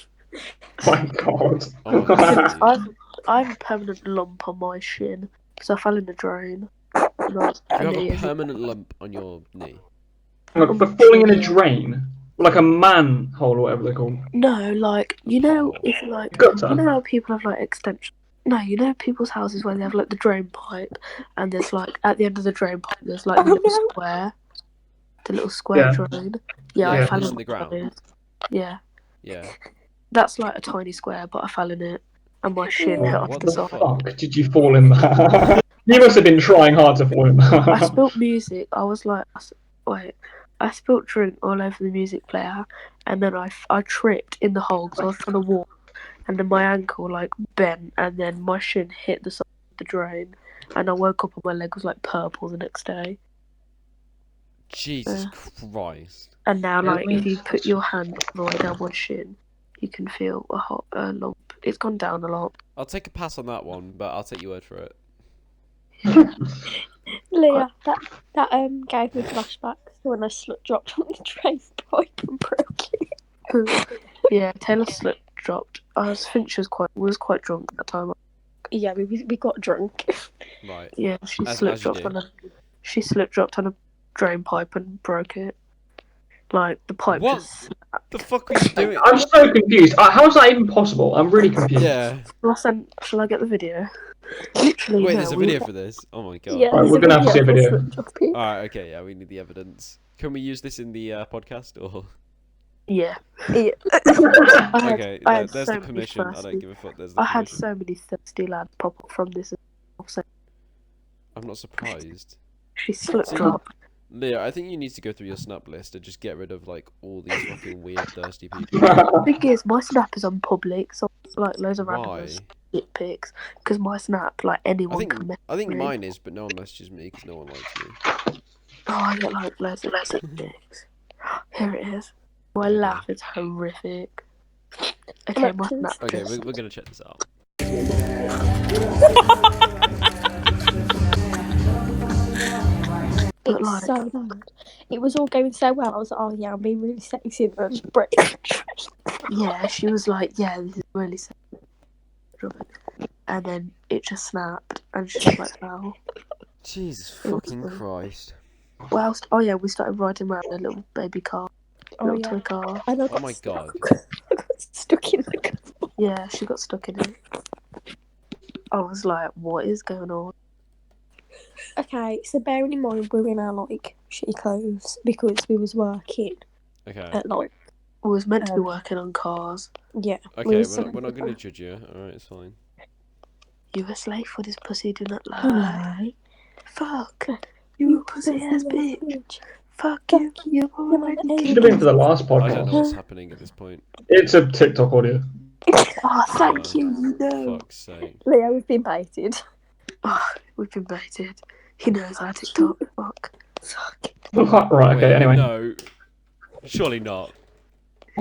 My God. Oh my God, dude. I have a permanent lump on my shin because I fell in the drain. Like, You have and a it- permanent lump on your knee. Look, but falling in a drain, like a manhole or whatever they're called. No, like you know, Pothole. if like Gutter. you know how people have like extension. No, you know people's houses where they have like the drain pipe, and there's like at the end of the drain pipe there's like the little square, the little square Yeah. drain. Yeah, Yeah. I fell In in the ground. Yeah, Yeah. that's like a tiny square, but I fell in it, and my shin hit off What the the side. fuck? Did you fall in that? You must have been trying hard to fall in that. I spilt music. I was like, wait, I spilt drink all over the music player, and then I tripped in the hole because I was trying to walk, and then my ankle like bent, and then my shin hit the side of the drain, and I woke up and my leg was like purple the next day. Jesus Christ. And now, Yeah, like, if you put your hand all the way down my shin, you can feel a lump. It's gone down a lot. I'll take a pass on that one, but I'll take your word for it. Leah, that gave me flashbacks to when I slut dropped on the drain pipe and broke it. Yeah, Taylor slip dropped. I think she was quite drunk at the time. Yeah, we got drunk. Right. Yeah, she As slip you dropped do. on a drain pipe and broke it. Like the pipe What? just. The fuck were you doing? I'm so confused. How is that even possible? I'm really confused. Yeah. Shall I get the video? Literally, Wait, no, there's a we- video for this? Oh my god. Yeah, Right, there's we're gonna have to see a of us video. slut dropping. Alright, okay, yeah, we need the evidence. Can we use this in the podcast, or...? Yeah. Yeah. Okay, I had there's so the many permission. I thirsty- don't give a fuck, there's the I had permission. so many thirsty lads pop up from this. I'm not surprised. She slip See? dropped. Leah, I think you need to go through your snap list and just get rid of, like, all these fucking weird, thirsty people. The thing is, my snap is on public, so like loads of Why? random dick pics. Because my snap, like anyone can message I think me. mine is, but no one messages me because no one likes me. Oh, I get like loads of pics. Here it is. My Okay. laugh is horrific. Okay, my snap. Okay, just- we're gonna check this out. But, It's like- so bad. It was all going so well. I was like, oh yeah, I'm being really sexy, and I just break. Yeah, she was like, yeah, this is really sad. And then it just snapped, and she was like, oh. Jesus fucking Christ. Well, oh yeah, we started riding around a little baby car, Oh little yeah. toy car. And I Oh got my god. I got stuck in the car. Yeah, she got stuck in it. I was like, what is going on? Okay, so bearing in mind we're in our like shitty clothes because we was working Okay. at like We was meant to be working on cars. yeah. Okay, was we're not gonna judge you. Alright, it's fine. You a slave for this pussy, do not lie. Hello. Fuck. You a pussy ass bitch. Fuck you. You're already Should have been for the last I don't know podcast. what's happening at this point. It's a TikTok audio. Oh, thank Oh, you, you know. Fuck's sake. Leo, we've been baited. Oh, we've been baited. He knows our TikTok. Fuck. Right, okay, Wait, anyway. No. Surely not.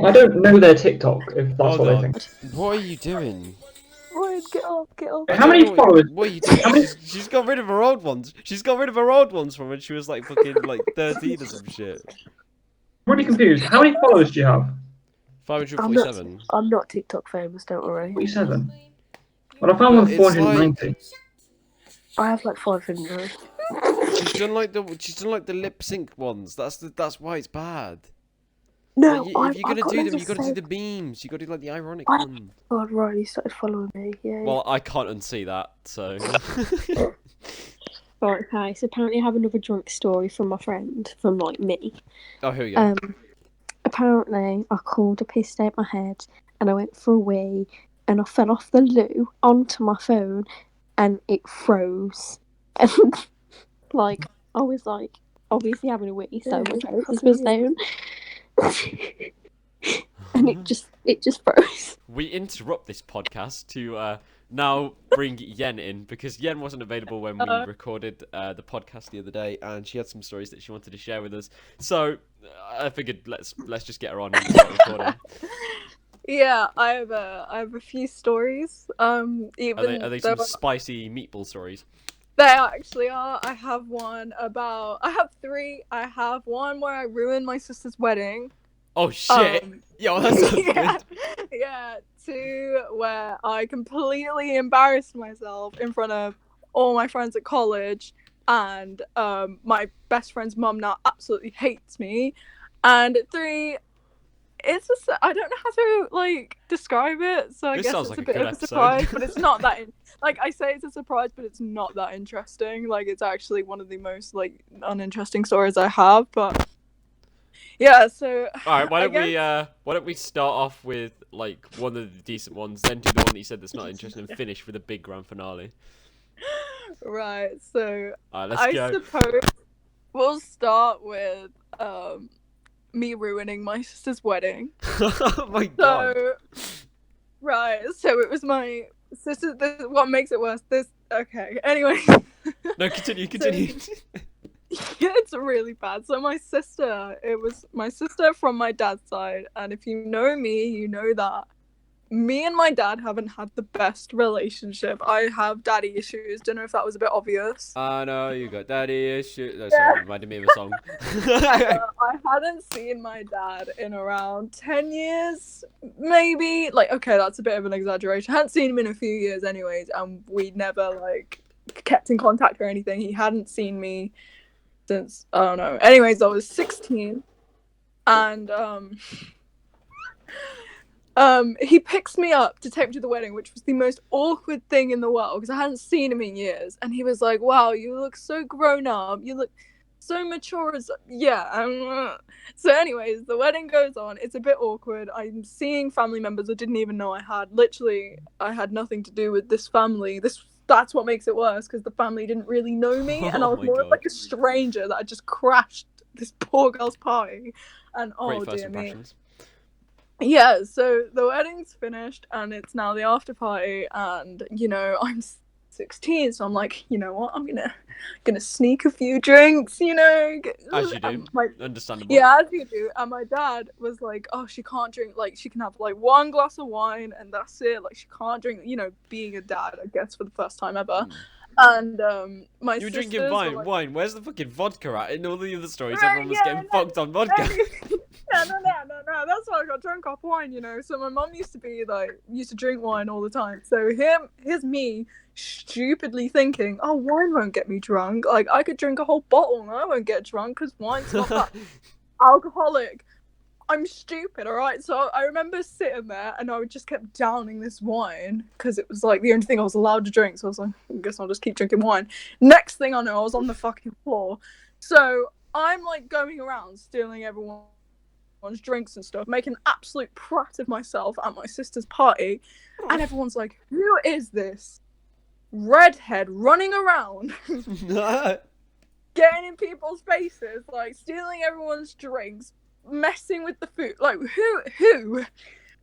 I don't know their TikTok, if that's Hold what they on. think. What are you doing? Ryan, get off, get off. How many followers? What are you doing? She's got rid of her old ones. She's got rid of her old ones from when she was like fucking like 13 or some shit. I'm really confused. How many followers do you have? 547. I'm not TikTok famous, don't worry. 47. Well, I found one It's 490. I have like 500. She's done like the lip sync ones. That's why it's bad. No, Like, if you're I've gonna got do loads them, of you gotta do saved- the memes. You gotta do like the ironic I- one. God, right, you started following me. Yeah. Well, I can't unsee that, so. Right, okay, so apparently I have another drunk story from my friend, from like me. Oh, here we go. Apparently I called a piss out my head and I went for a wee and I fell off the loo onto my phone and it froze. And like I was like obviously having a wee, so my trousers was down. And it just froze. We interrupt this podcast to now bring Yen in because Yen wasn't available when we recorded the podcast the other day, and she had some stories that she wanted to share with us. So I figured let's just get her on and start recording. Yeah, I have a few stories. Even Are they some spicy meatball stories? They actually are. I have three. I have one where I ruined my sister's wedding. Oh shit! Yo, that sounds yeah, good. yeah. Two where I completely embarrassed myself in front of all my friends at college, and my best friend's mum now absolutely hates me. And three, it's just I don't know how to like describe it, so I This guess sounds it's like a a bit good of a episode. surprise, but it's not that. Like I say, it's a surprise, but it's not that interesting. Like it's actually one of the most like uninteresting stories I have, but. Yeah, so All right, why don't we start off with like one of the decent ones, then do the one that you said that's not interesting, and finish with a big grand finale. Right, so All right, let's I go. suppose we'll start with me ruining my sister's wedding. Oh my god. So right, so it was my sister. What makes it worse? Okay. Anyway. No, continue. It's really bad. So it was my sister from my dad's side, and if you know me, you know that me and my dad haven't had the best relationship. I have daddy issues. Don't know if that was a bit obvious. I know you got daddy issues. Oh, sorry, reminded me of a song. I hadn't seen my dad in around 10 years, maybe. Like, okay, that's a bit of an exaggeration. I hadn't seen him in a few years anyways, and we never, like, kept in contact or anything. He hadn't seen me since, I don't know. Anyways, I was 16, and, he picks me up to take me to the wedding, which was the most awkward thing in the world, because I hadn't seen him in years, and he was like, wow, you look so grown up, you look so mature as so anyways, the wedding goes on. It's a bit awkward. I'm seeing family members I didn't even know I had. Literally, I had nothing to do with this family. That's what makes it worse, because the family didn't really know me, and I was more of like a stranger that had just crashed this poor girl's party. And Great first dear impressions. me. Yeah, so the wedding's finished and it's now the after party, and I'm 16, so I'm like, you know what, I'm gonna sneak a few drinks, As you do. Understandable. Yeah, as you do. And my dad was like, oh, she can't drink, like she can have like one glass of wine and that's it, like she can't drink, being a dad, I guess, for the first time ever. And my You were sisters drinking were like, wine. Where's the fucking vodka at? In all the other stories, everyone was getting fucked on vodka. No. That's why I got drunk off wine, So my mum used to drink wine all the time. So here's me stupidly thinking, oh, wine won't get me drunk. Like, I could drink a whole bottle and I won't get drunk because wine's not that alcoholic. I'm stupid, alright? So I remember sitting there and I just kept downing this wine because it was like the only thing I was allowed to drink. So I was like, I guess I'll just keep drinking wine. Next thing I know, I was on the fucking floor. So I'm like going around stealing everyone's drinks and stuff, making an absolute prat of myself at my sister's party. And everyone's like, who is this redhead running around getting in people's faces, like stealing everyone's drinks, messing with the food, like who?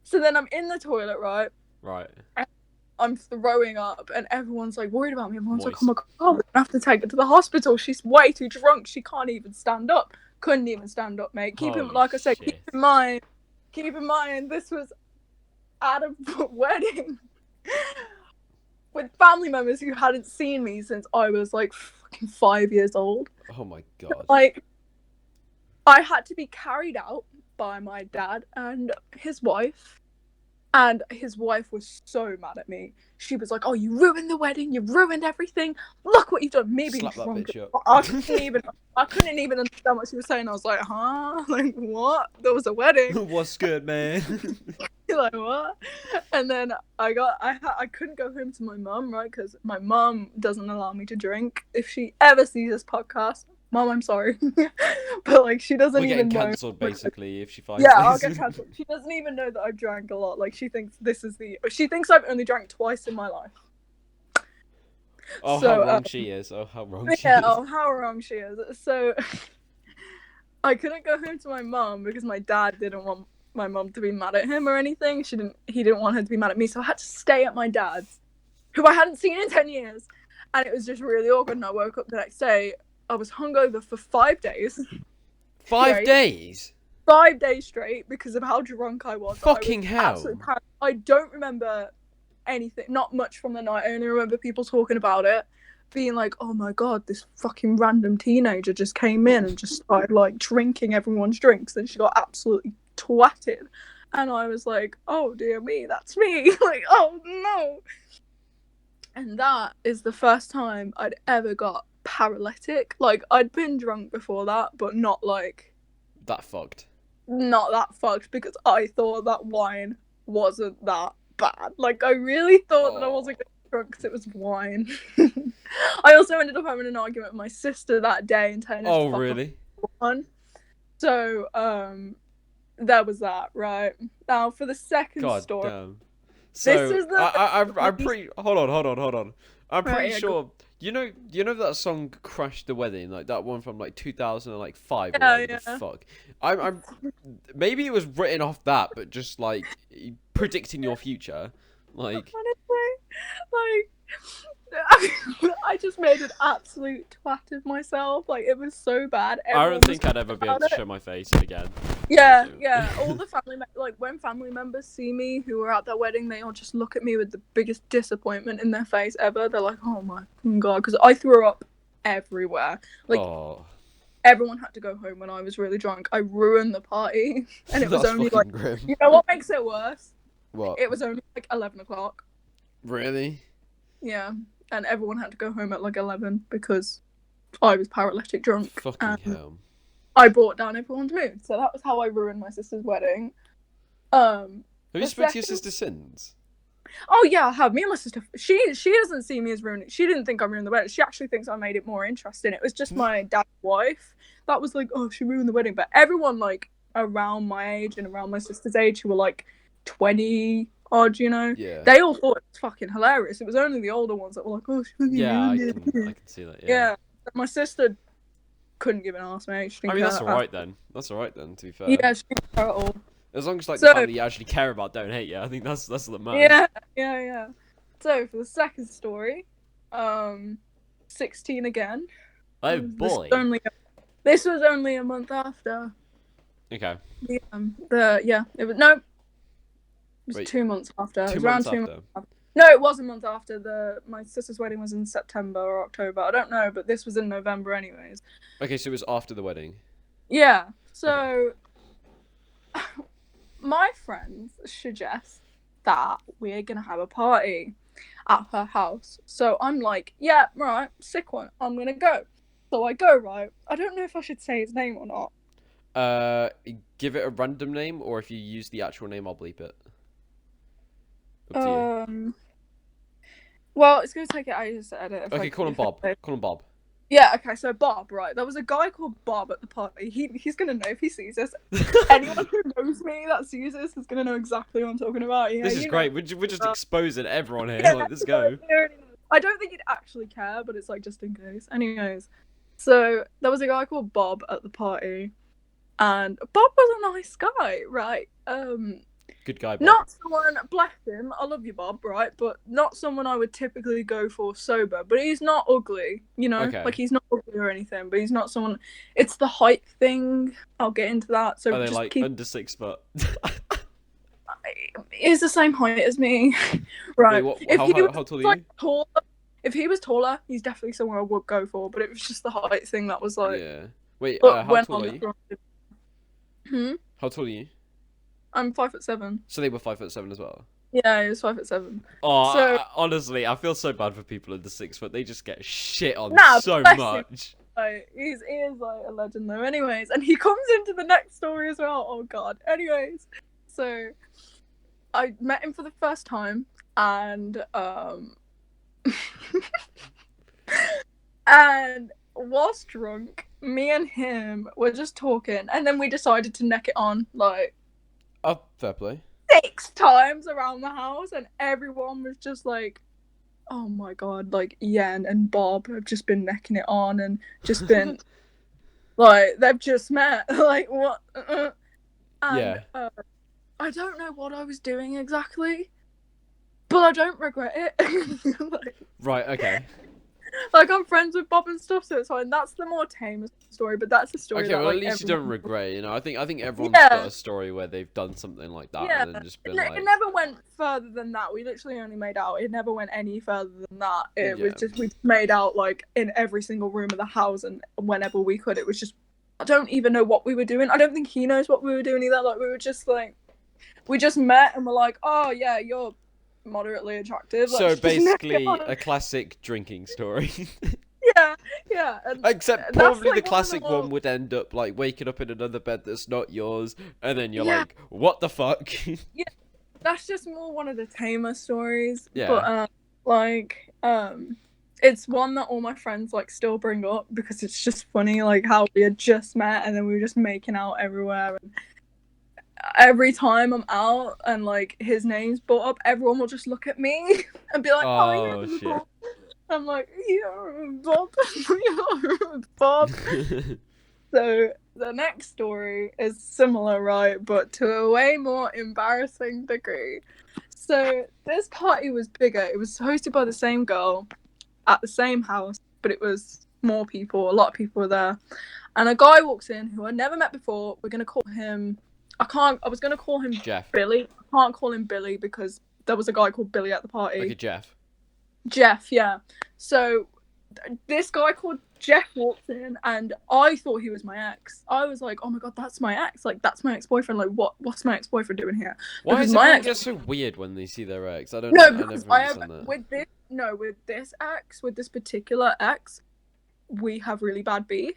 So then I'm in the toilet, right, and I'm throwing up and everyone's like worried about me. Everyone's like, oh my god, we have to take her to the hospital, she's way too drunk, she can't even stand up. Couldn't even stand up, mate. Keep in mind this was at a wedding with family members who hadn't seen me since I was like fucking 5 years old. Oh my god. Like, I had to be carried out by my dad and his wife And his wife was so mad at me. She was like, "Oh, you ruined the wedding. You ruined everything. Look what you've done." Me being Slap that drunk. bitch up. I couldn't even understand what she was saying. I was like, "Huh? Like what? There was a wedding." What's good, man? Like what? And then I couldn't go home to my mum, right? Because my mum doesn't allow me to drink. If she ever sees this podcast, Mum, I'm sorry, but like she doesn't We're even getting know. cancelled basically if she finds Yeah, I'll this. get cancelled. She doesn't even know that I've drank a lot. Like she thinks she thinks I've only drank twice in my life. Oh, So, how wrong she is. Oh, how wrong she Yeah, is. oh, how wrong she is. So I couldn't go home to my mum because my dad didn't want my mum to be mad at him or anything. He didn't want her to be mad at me, so I had to stay at my dad's, who I hadn't seen in 10 years. And it was just really awkward, and I woke up the next day. I was hungover for 5 days. 5 Right. days? 5 days straight because of how drunk I was. Fucking hell. Absolutely I don't remember anything, not much from the night. I only remember people talking about it, being like, "Oh my god, this fucking random teenager just came in and just started like drinking everyone's drinks, and she got absolutely twatted." And I was like, "Oh dear me, that's me." Like, oh no. And that is the first time I'd ever got paralytic. Like, I'd been drunk before that, but not That fucked. fucked, because I thought that wine wasn't that bad. Like, I really thought that I wasn't getting drunk because it was wine. I also ended up having an argument with my sister that day and telling her to fuck Really? on. So, there was that, right? Now, for the second God story. damn. So is the- I'm pretty. Hold on. I'm Right, pretty yeah, sure. You know that song "Crash the Wedding," like that one from like 2005 or Yeah, whatever the fuck. I'm maybe it was written off that, but just like predicting your future, like. Honestly, I just made an absolute twat of myself. Like, it was so bad. I don't Everyone think was I'd ever be able to about it. show my face again. Yeah. All the like when family members see me who were at that wedding, they all just look at me with the biggest disappointment in their face ever. They're like, "Oh my god," because I threw up everywhere. Like, Oh, everyone had to go home when I was really drunk. I ruined the party, and it was that's only fucking like, grim. you know what makes it worse? What? It was only like 11 o'clock. Really? Yeah, and everyone had to go home at like 11 because I was paralytic drunk. Fucking and hell. I brought down everyone's mood, so that was how I ruined my sister's wedding. Have you the spoken to your second- sister since? Oh yeah, I have. Me and my sister. She doesn't see me as ruining. She didn't think I ruined the wedding. She actually thinks I made it more interesting. It was just my dad's wife that was like, "Oh, she ruined the wedding." But everyone like around my age and around my sister's age who were like 20 odd, you know, Yeah. they all thought it was fucking hilarious. It was only the older ones that were like, "Oh, she fucking Yeah, I ruined it." can see that. Yeah, my sister couldn't give an ass, mate. She I didn't mean, care. that's alright then. That's alright then, to be fair. Yeah, she didn't care at all. As long as like So- the family you actually care about don't hate you, I think that's what matters. Yeah. So for the second story, 16 again. Oh This boy. This was only a month after. Okay. It was Wait, 2 months after. It 2 was around months 2 after. months. No, it was a month after. My sister's wedding was in September or October. I don't know, but this was in November, anyways. Okay, so it was after the wedding. Yeah. So my friends suggest that we're gonna have a party at her house. So I'm like, yeah, right, sick one. I'm gonna go. So I go, right. I don't know if I should say his name or not. Give it a random name, or if you use the actual name, I'll bleep it. Up to you. Well, it's gonna take it ages to edit. Okay, call him Bob. Call him Bob. Yeah, okay, so Bob, right. There was a guy called Bob at the party. He's gonna know if he sees this. Anyone who knows me that sees this is gonna know exactly what I'm talking about. Yeah, This is you know. great. We're just exposing everyone here. Yeah, Like, let's go. I don't think he'd actually care, but it's like just in case. Anyways, so there was a guy called Bob at the party, and Bob was a nice guy, right? Good guy, Bob. Not someone, bless him, I love you, Bob, right? But not someone I would typically go for sober. But he's not ugly, you know? Okay. Like, he's not ugly or anything, but he's not someone. It's the height thing. I'll get into that. So Are they just like keep. under 6 foot? He's the same height as me, right? Wait, If he was how tall are like you? taller, if he was taller, he's definitely someone I would go for. But it was just the height thing that was like. Yeah. Wait, But how when tall on are the you? front- Hmm. How tall are you? I'm 5'7". So they were 5'7" as well. Yeah, he was 5'7". Oh, So- honestly, I feel so bad for people under 6 foot. They just get shit on Nah, so bless him. much. Like, he is like a legend though. Anyways, and he comes into the next story as well. Oh god. Anyways, so I met him for the first time, and and whilst drunk, me and him were just talking, and then we decided to neck it on like Oh, fair play. 6 times around the house, and everyone was just like, oh my god, like Yen and Bob have just been necking it on and just been like, they've just met. Like, what? And, Yeah. I don't know what I was doing exactly, but I don't regret it. Right, okay. like, I'm friends with Bob and stuff, so it's fine. That's the more tame story, but that's the story Okay, that, well, like, at least you don't everyone- regret it, you know. I think everyone's Yeah. got a story where they've done something like that Yeah, and then just been It like, never went further than that. We literally only made out. It never went any further than that. It was Yeah. just, we made out like in every single room of the house, and whenever we could. It was just, I don't even know what we were doing. I don't think he knows what we were doing either. Like, we were just like, we just met and we're like, oh yeah, you're moderately attractive. so Let's just neck it basically on. a classic drinking story. yeah. And Except that's, probably like, the classic one would end up like waking up in another bed that's not yours, and then you're Yeah. like, what the fuck? that's just more one of the tamer stories. Yeah. But it's one that all my friends like still bring up because it's just funny, like how we had just met and then we were just making out everywhere. And every time I'm out and like his name's brought up, everyone will just look at me and be like, Oh, "Oh, yeah, shit. Bob." I'm like, "Yeah, Bob, yeah, Bob." So the next story is similar, right, but to a way more embarrassing degree. So this party was bigger. It was hosted by the same girl at the same house, but it was more people. A lot of people were there. And a guy walks in who I never met before. We're gonna call him. I was gonna call him Jeff. Billy. I can't call him Billy because there was a guy called Billy at the party. Okay, Jeff. Jeff, yeah. So this guy called Jeff walks in, and I thought he was my ex. I was like, oh my god, that's my ex. Like, that's my ex-boyfriend. Like, what's my ex-boyfriend doing here? Why Because is my everyone ex- get so weird when they see their ex? I don't No, know. I because never I have understand that. with this particular ex, we have really bad beef.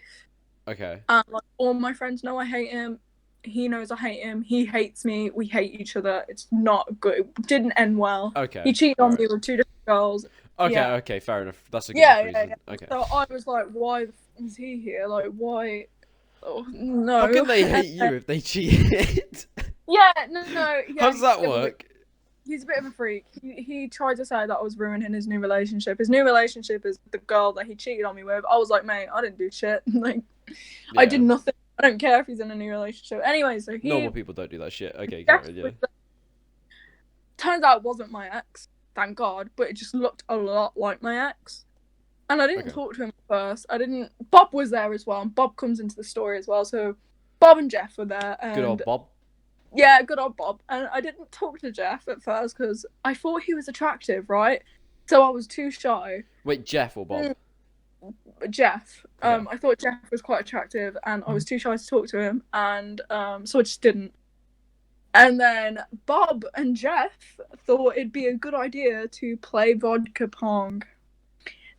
Okay. And like all my friends know I hate him. He knows I hate him. He hates me. We hate each other. It's not good. It didn't end well. Okay. He cheated on alright. me with 2 different girls. Okay, yeah. okay, fair enough. That's a good Yeah, enough reason. yeah. Okay. So I was like, why the f- is he here? Like, why? Oh, no. How can they hate you if they cheated? Yeah, no. Yeah, How does that he's a bit of a- work? He's a bit of a freak. He tried to say that I was ruining his new relationship. His new relationship is the girl that he cheated on me with. I was like, mate, I didn't do shit. Like, I Yeah. did nothing. I don't care if he's in a new relationship. Anyway, so he Normal people don't do that shit. Okay, Jeff carry on, yeah. was the- turns out it wasn't my ex, thank God, but it just looked a lot like my ex. And I didn't Okay. talk to him at first. Bob was there as well, and Bob comes into the story as well. So Bob and Jeff were there. And Good old Bob. yeah, good old Bob. And I didn't talk to Jeff at first because I thought he was attractive, right? So I was too shy. Wait, Jeff or Bob? Jeff. Okay. I thought Jeff was quite attractive, and I was too shy to talk to him, and so I just didn't. And then Bob and Jeff thought it'd be a good idea to play vodka pong.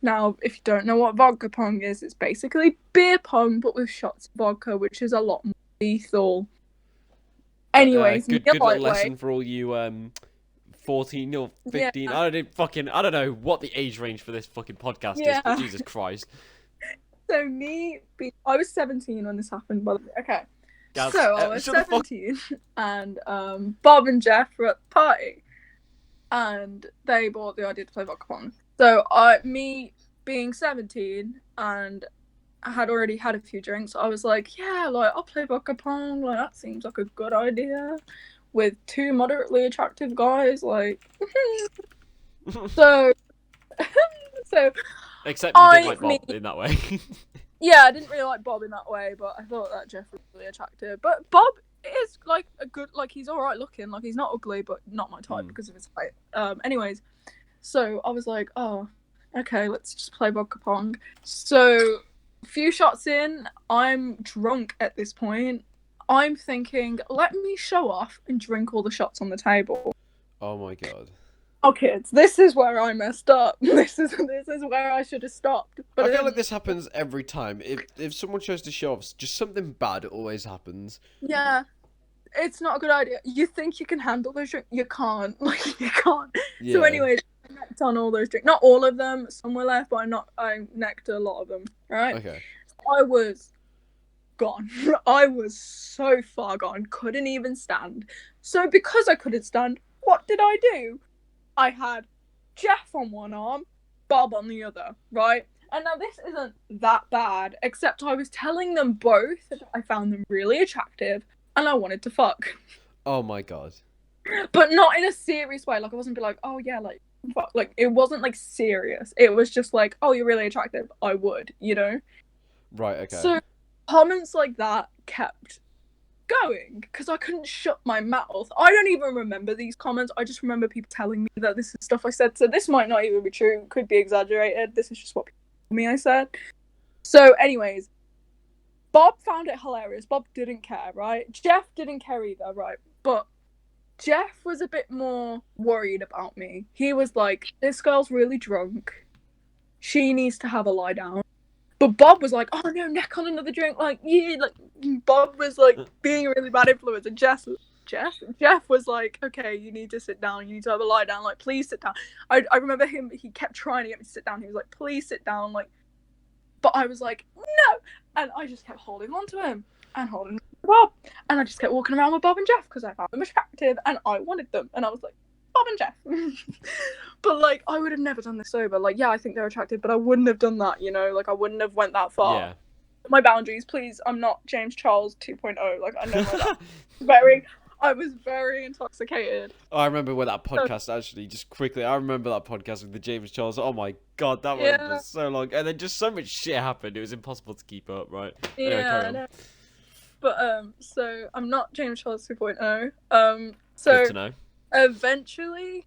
Now, if you don't know what vodka pong is, it's basically beer pong, but with shots of vodka, which is a lot more lethal. Anyways, good Neil little Lightweight- lesson for all you 14 or 15. Yeah. I don't know what the age range for this fucking podcast is, Yeah. but Jesus Christ. So I was 17 when this happened, by the way. Okay. Gaz, So I was shut the fuck- 17, and Bob and Jeff were at the party, and they brought the idea to play vodka pong. So me being 17 and I had already had a few drinks, I was like, yeah, like I'll play vodka pong. Like that seems like a good idea with 2 moderately attractive guys. Like, so Except you did like me- Bob in that way. yeah, I didn't really like Bob in that way, but I thought that Jeff was really attractive. But Bob is like a good, like he's all right looking, like he's not ugly, but not my type because of his height. Anyways, so I was like, oh, okay, let's just play vodka pong. So a few shots in, I'm drunk at this point. I'm thinking, let me show off and drink all the shots on the table. Oh my god. Oh, kids, this is where I messed up. This is where I should have stopped. But I feel like this happens every time. If someone chose to show off, just something bad always happens. yeah, it's not a good idea. You think you can handle those drinks, you can't. Like you can't. Yeah. So anyways, I necked on all those drinks. Not all of them. Some were left, but I necked a lot of them. Right. Okay. I was gone. I was so far gone. Couldn't even stand. So because I couldn't stand, what did I do? I had Jeff on one arm, Bob on the other, right? And now this isn't that bad, except I was telling them both that I found them really attractive and I wanted to fuck. Oh my god. But not in a serious way. Like, I wasn't be like, oh yeah, like, fuck. Like, it wasn't like serious. It was just like, oh, you're really attractive. I would, you know? Right, okay. So comments like that kept going because I couldn't shut my mouth. I don't even remember these comments. I just remember people telling me that this is stuff I said. So this might not even be true. Could be exaggerated. This is just what people told me I said. So anyways, Bob found it hilarious. Bob didn't care, right? Jeff didn't care either, right? But Jeff was a bit more worried about me. He was like, this girl's really drunk. She needs to have a lie down. But Bob was like, oh no, neck on another drink. Like, yeah, like, Bob was like being a really bad influence. And Jeff was like, okay, you need to sit down. You need to have a lie down. Like, please sit down. I remember him, he kept trying to get me to sit down. He was like, please sit down. Like, but I was like, no. And I just kept holding on to him and holding on to Bob. And I just kept walking around with Bob and Jeff because I found them attractive and I wanted them. And I was like, Bob and Jeff. But like, I would have never done this sober. Like, yeah, I think they're attractive, but I wouldn't have done that, you know? Like, I wouldn't have went that far. Yeah. My boundaries, please. I'm not James Charles 2.0. Like, I know that. I was very intoxicated. Oh, I remember when that podcast actually, just quickly, I remember that podcast with the James Charles. Oh my god, that went for so long. And then just so much shit happened. It was impossible to keep up, right? Anyway, carry on. No. But, so, I'm not James Charles 2.0. So, Good to know. eventually,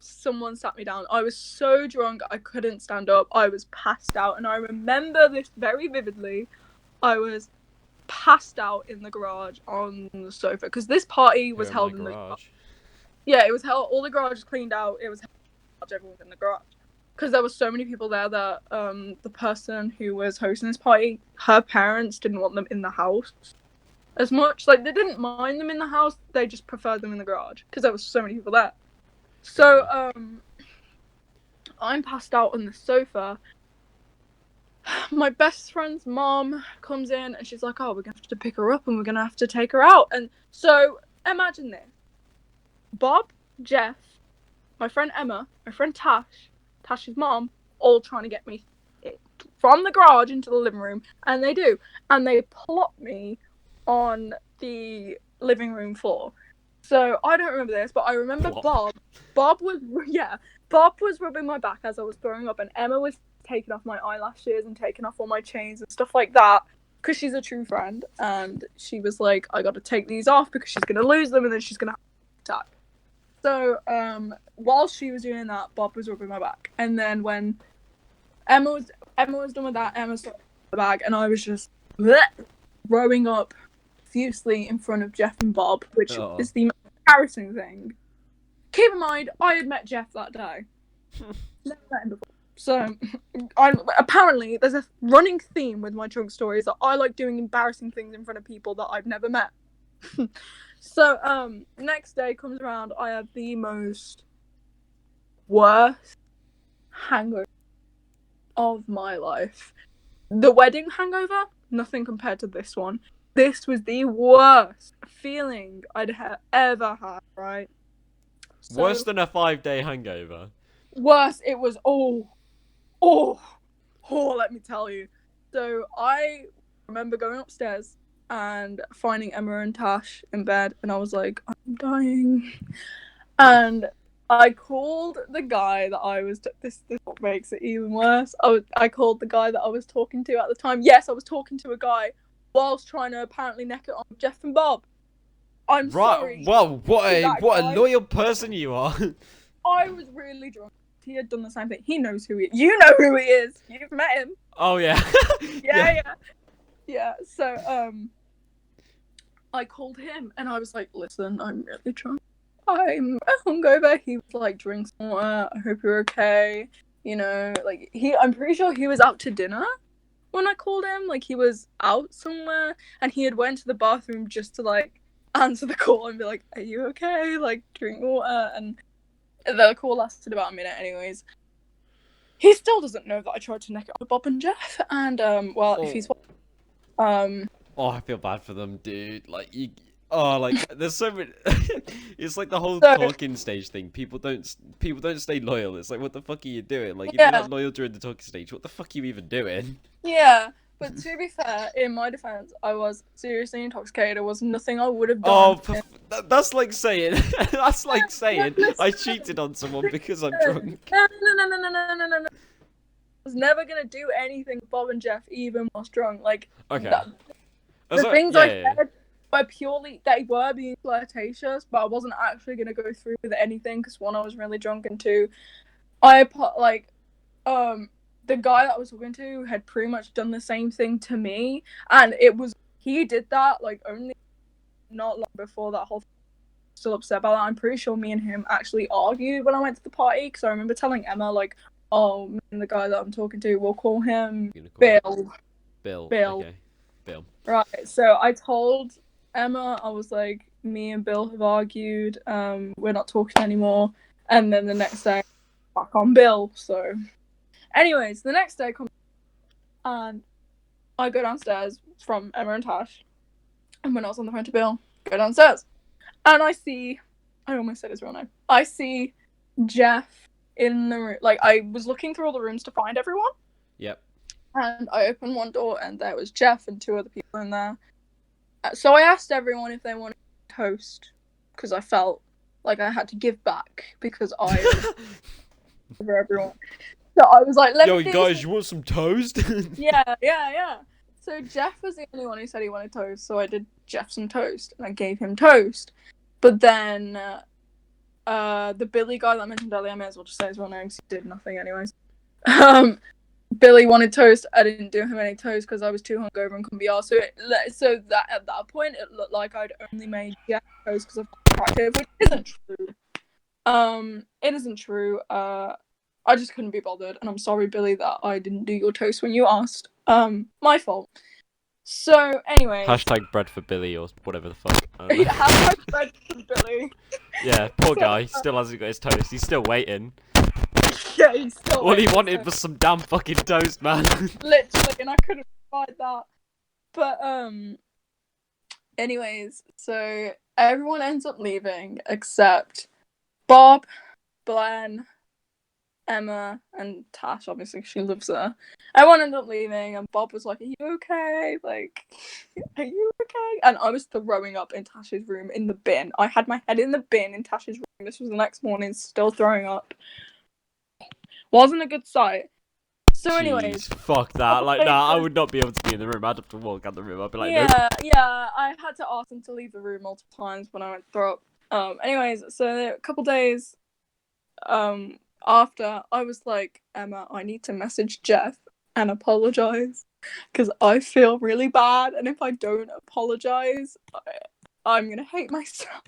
someone sat me down. I was so drunk, I couldn't stand up. I was passed out. And I remember this very vividly. I was passed out in the garage on the sofa because this party was held in the garage. Yeah, it was held. All the garage was cleaned out. It was held. Everyone was in the garage because there were so many people there that the person who was hosting this party, her parents didn't want them in the house as much. Like, they didn't mind them in the house. They just preferred them in the garage because there was so many people there. So I'm passed out on the sofa. My best friend's mom comes in and she's like, oh, we're going to have to pick her up and we're going to have to take her out. And so imagine this. Bob, Jeff, my friend Emma, my friend Tash's mom, all trying to get me from the garage into the living room. And they do. And they plop me on the living room floor. So I don't remember this, but I remember Bob. Bob was rubbing my back as I was throwing up, and Emma was taking off my eyelashes and taking off all my chains and stuff like that because she's a true friend. And she was like, I got to take these off because she's going to lose them and then she's going to have an attack. So while she was doing that, Bob was rubbing my back. And then when Emma was done with that, Emma started the bag, and I was just throwing up profusely in front of Jeff and Bob, which is the most embarrassing thing. Keep in mind, I had met Jeff that day. Never met him before. So, apparently, there's a running theme with my drunk stories that I like doing embarrassing things in front of people that I've never met. So, next day comes around, I have the most worst hangover of my life. The wedding hangover, nothing compared to this one. This was the worst feeling I'd ever had, right? So, worse than a 5-day hangover? Worse, it was, let me tell you. So I remember going upstairs and finding Emma and Tash in bed, and I was like, I'm dying. And I called the guy that I was, this is what makes it even worse. I called the guy that I was talking to at the time. Yes, I was talking to a guy whilst trying to apparently neck it on Jeff and Bob. I'm sorry. Wow, what a loyal person you are. I was really drunk. He had done the same thing. He knows who he is. You know who he is. You've met him. Oh, yeah. Yeah. So, I called him and I was like, listen, I'm really drunk. I'm hungover. He was like, drink some water. I hope you're okay. You know, like I'm pretty sure he was out to dinner when I called him. Like he was out somewhere and he had went to the bathroom just to like answer the call and be like, are you okay? Like drink water. And the call lasted about a minute anyways. He still doesn't know that I tried to neck it up with Bob and Jeff. And if he's Oh, I feel bad for them, dude. Like like there's so many. It's like the whole So- talking stage thing. People don't stay loyal. It's like, what the fuck are you doing? Like, if Yeah. you're not loyal during the talking stage, what the fuck are you even doing? Yeah, but to be fair, in my defense, I was seriously intoxicated. There was nothing I would have done. That's like saying that's like saying I cheated on someone because I'm drunk. No. I was never gonna do anything with Bob and Jeff even whilst drunk. Like, Okay. the things I said were purely, they were being flirtatious, but I wasn't actually gonna go through with anything because one, I was really drunk, and two, the guy that I was talking to had pretty much done the same thing to me, and he did that like only not long before that whole thing. Still upset about that. I'm pretty sure me and him actually argued when I went to the party because I remember telling Emma like, oh, me and the guy that I'm talking to, we'll call him Bill. Bill. Okay. Bill. Right. So I told Emma, I was like, me and Bill have argued. We're not talking anymore. And then the next day, back on Bill. So, anyways, the next day comes and I go downstairs from Emma and Tash. And when I was on the phone to Bill, go downstairs. And I almost said his real name. I see Jeff in the room. Like, I was looking through all the rooms to find everyone. Yep. And I opened one door and there was Jeff and two other people in there. So I asked everyone if they wanted toast. Because I felt like I had to give back. Because I over everyone. So I was like, Yo, guys, you want some toast? Yeah. So Jeff was the only one who said he wanted toast, so I did Jeff some toast, and I gave him toast. But then, the Billy guy that I mentioned earlier, I may as well just say his real name, because he did nothing anyways. Billy wanted toast, I didn't do him any toast, because I was too hungover and couldn't be arsed. So that at that point, it looked like I'd only made Jeff toast because of attractive, which isn't true. It isn't true, I just couldn't be bothered, and I'm sorry, Billy, that I didn't do your toast when you asked. My fault. So, anyway. Hashtag bread for Billy or whatever the fuck. Hashtag bread for Billy. Yeah, poor guy. Still hasn't got his toast. He's still waiting. Yeah, he's still All he waiting. wanted was some damn fucking toast, man. Literally, and I couldn't provide that. But, anyways, so everyone ends up leaving except Bob, Glenn, Emma, and Tash. Obviously, she lives there. Everyone ended up leaving, and Bob was like, are you okay? Like, are you okay? And I was throwing up in Tash's room in the bin. I had my head in the bin in Tash's room. This was the next morning, still throwing up. Wasn't a good sight. So anyways. Jeez, fuck that. Like, nah, I would not be able to be in the room. I'd have to walk out the room. I'd be like, yeah, nope. yeah, I had to ask him to leave the room multiple times when I went to throw up. Anyways, so a couple days, after, I was like, Emma, I need to message Jeff and apologize because I feel really bad, and if I don't apologize, I'm gonna hate myself.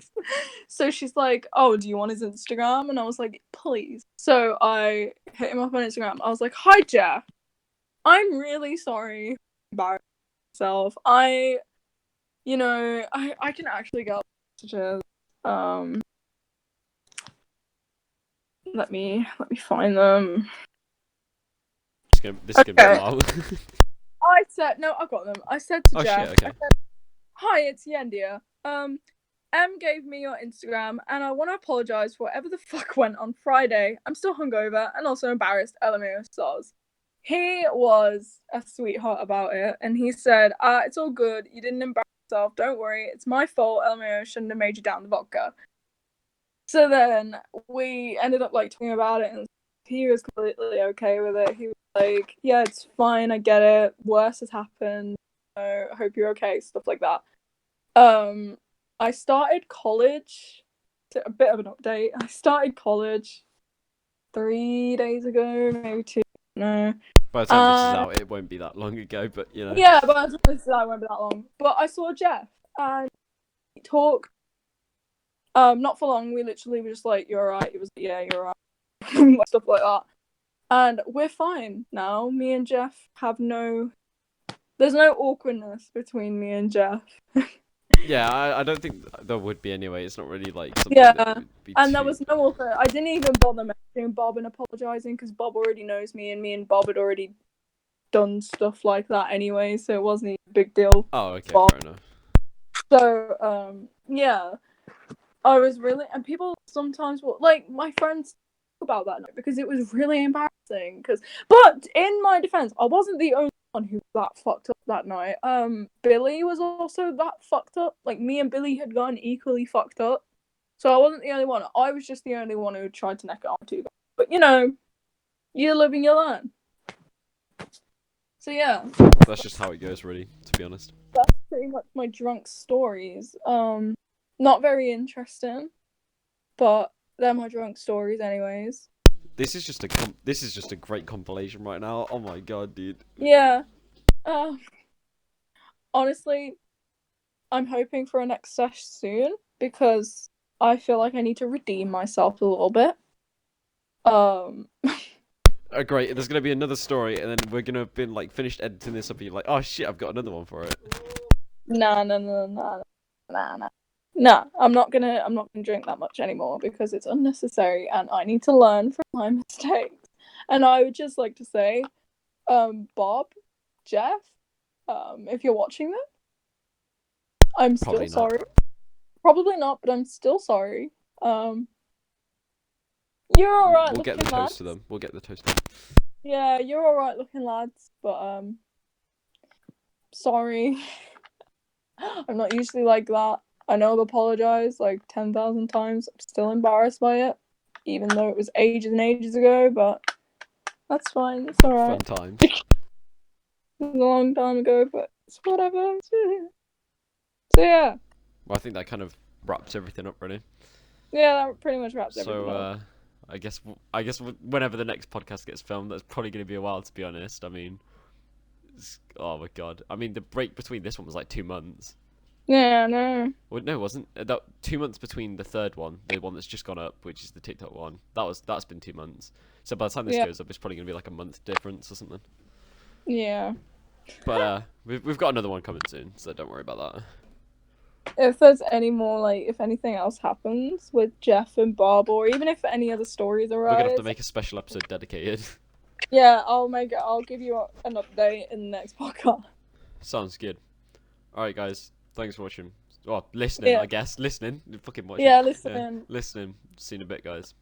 So she's like, oh, do you want his Instagram? And I was like, please. So I hit him up on Instagram. I was like, hi, Jeff. I'm really sorry about myself. I can actually get messages. Let me find them. This is gonna be a while. I've got them. I said to Jeff, shit, okay. I said, hi, it's Yendia. Em gave me your Instagram, and I want to apologize for whatever the fuck went on Friday. I'm still hungover and also embarrassed. LMAO stars. He was a sweetheart about it, and he said, it's all good. You didn't embarrass yourself. Don't worry. It's my fault. LMAO shouldn't have made you down the vodka. So then we ended up like talking about it, and he was completely okay with it. He was like, yeah, it's fine. I get it. Worse has happened. I hope you're okay. Stuff like that. I started college. A bit of an update. I started college 3 days ago, maybe 2. No. By the time this is out, it won't be that long ago, but you know. Yeah, by the time this is out, it won't be that long. But I saw Jeff, and talk. Not for long. We literally were just like, "You're alright." It was, "Yeah, you're alright," like, stuff like that. And we're fine now. Me and Jeff have there's no awkwardness between me and Jeff. Yeah, I don't think there would be anyway. It's not really like something Yeah, that would be and too... there was no awkward. I didn't even bother messaging Bob and apologizing because Bob already knows me, and me and Bob had already done stuff like that anyway, so it wasn't even a big deal. Oh, okay, Bob. fair enough. So, yeah, I was really, and people sometimes will, like, my friends talk about that night because it was really embarrassing. But in my defense, I wasn't the only one who was that fucked up that night. Billy was also that fucked up. Like, me and Billy had gotten equally fucked up. So I wasn't the only one. I was just the only one who tried to neck it on to you guys. But, you know, you live and you learn. So, yeah. That's just how it goes, really, to be honest. That's pretty much my drunk stories. Not very interesting, but they're my drunk stories anyways. This is just a great compilation right now. Oh my god, dude. Yeah. Honestly, I'm hoping for a next sesh soon because I feel like I need to redeem myself a little bit. Oh, great. There's gonna be another story, and then we're gonna have been like finished editing this up, and you're like, oh shit, I've got another one for it. Nah. Nah, I'm not gonna drink that much anymore because it's unnecessary and I need to learn from my mistakes. And I would just like to say, Bob, Jeff, if you're watching this, I'm still Probably not. sorry. Probably not, but I'm still sorry. You're alright We'll looking get the lads. toast to them. We'll get the toast to them. Yeah, you're alright looking lads, but sorry. I'm not usually like that. I know I've apologized like 10,000 times. I'm still embarrassed by it, even though it was ages and ages ago, but that's fine. It's alright. Fun time. It was a long time ago, but it's whatever. So yeah. Well, I think that kind of wraps everything up, really. Yeah, that pretty much wraps everything up. So, I guess whenever the next podcast gets filmed, that's probably going to be a while, to be honest. I mean, oh my god. I mean, the break between this one was like 2 months. Yeah, no. Well, no, it wasn't. That 2 months between the third one, the one that's just gone up, which is the TikTok one. That's been 2 months. So by the time this goes up, it's probably gonna be like a month difference or something. Yeah. But we've got another one coming soon, so don't worry about that. If there's any more, like, if anything else happens with Jeff and Bob, or even if any other stories arise, We're gonna have to make a special episode dedicated. Yeah, I'll give you an update in the next podcast. Sounds good. All right, guys. Thanks for watching. Well, listening, Yeah. I guess. Listening. Fucking watching. Yeah, listen. Listening. See you in a bit, guys.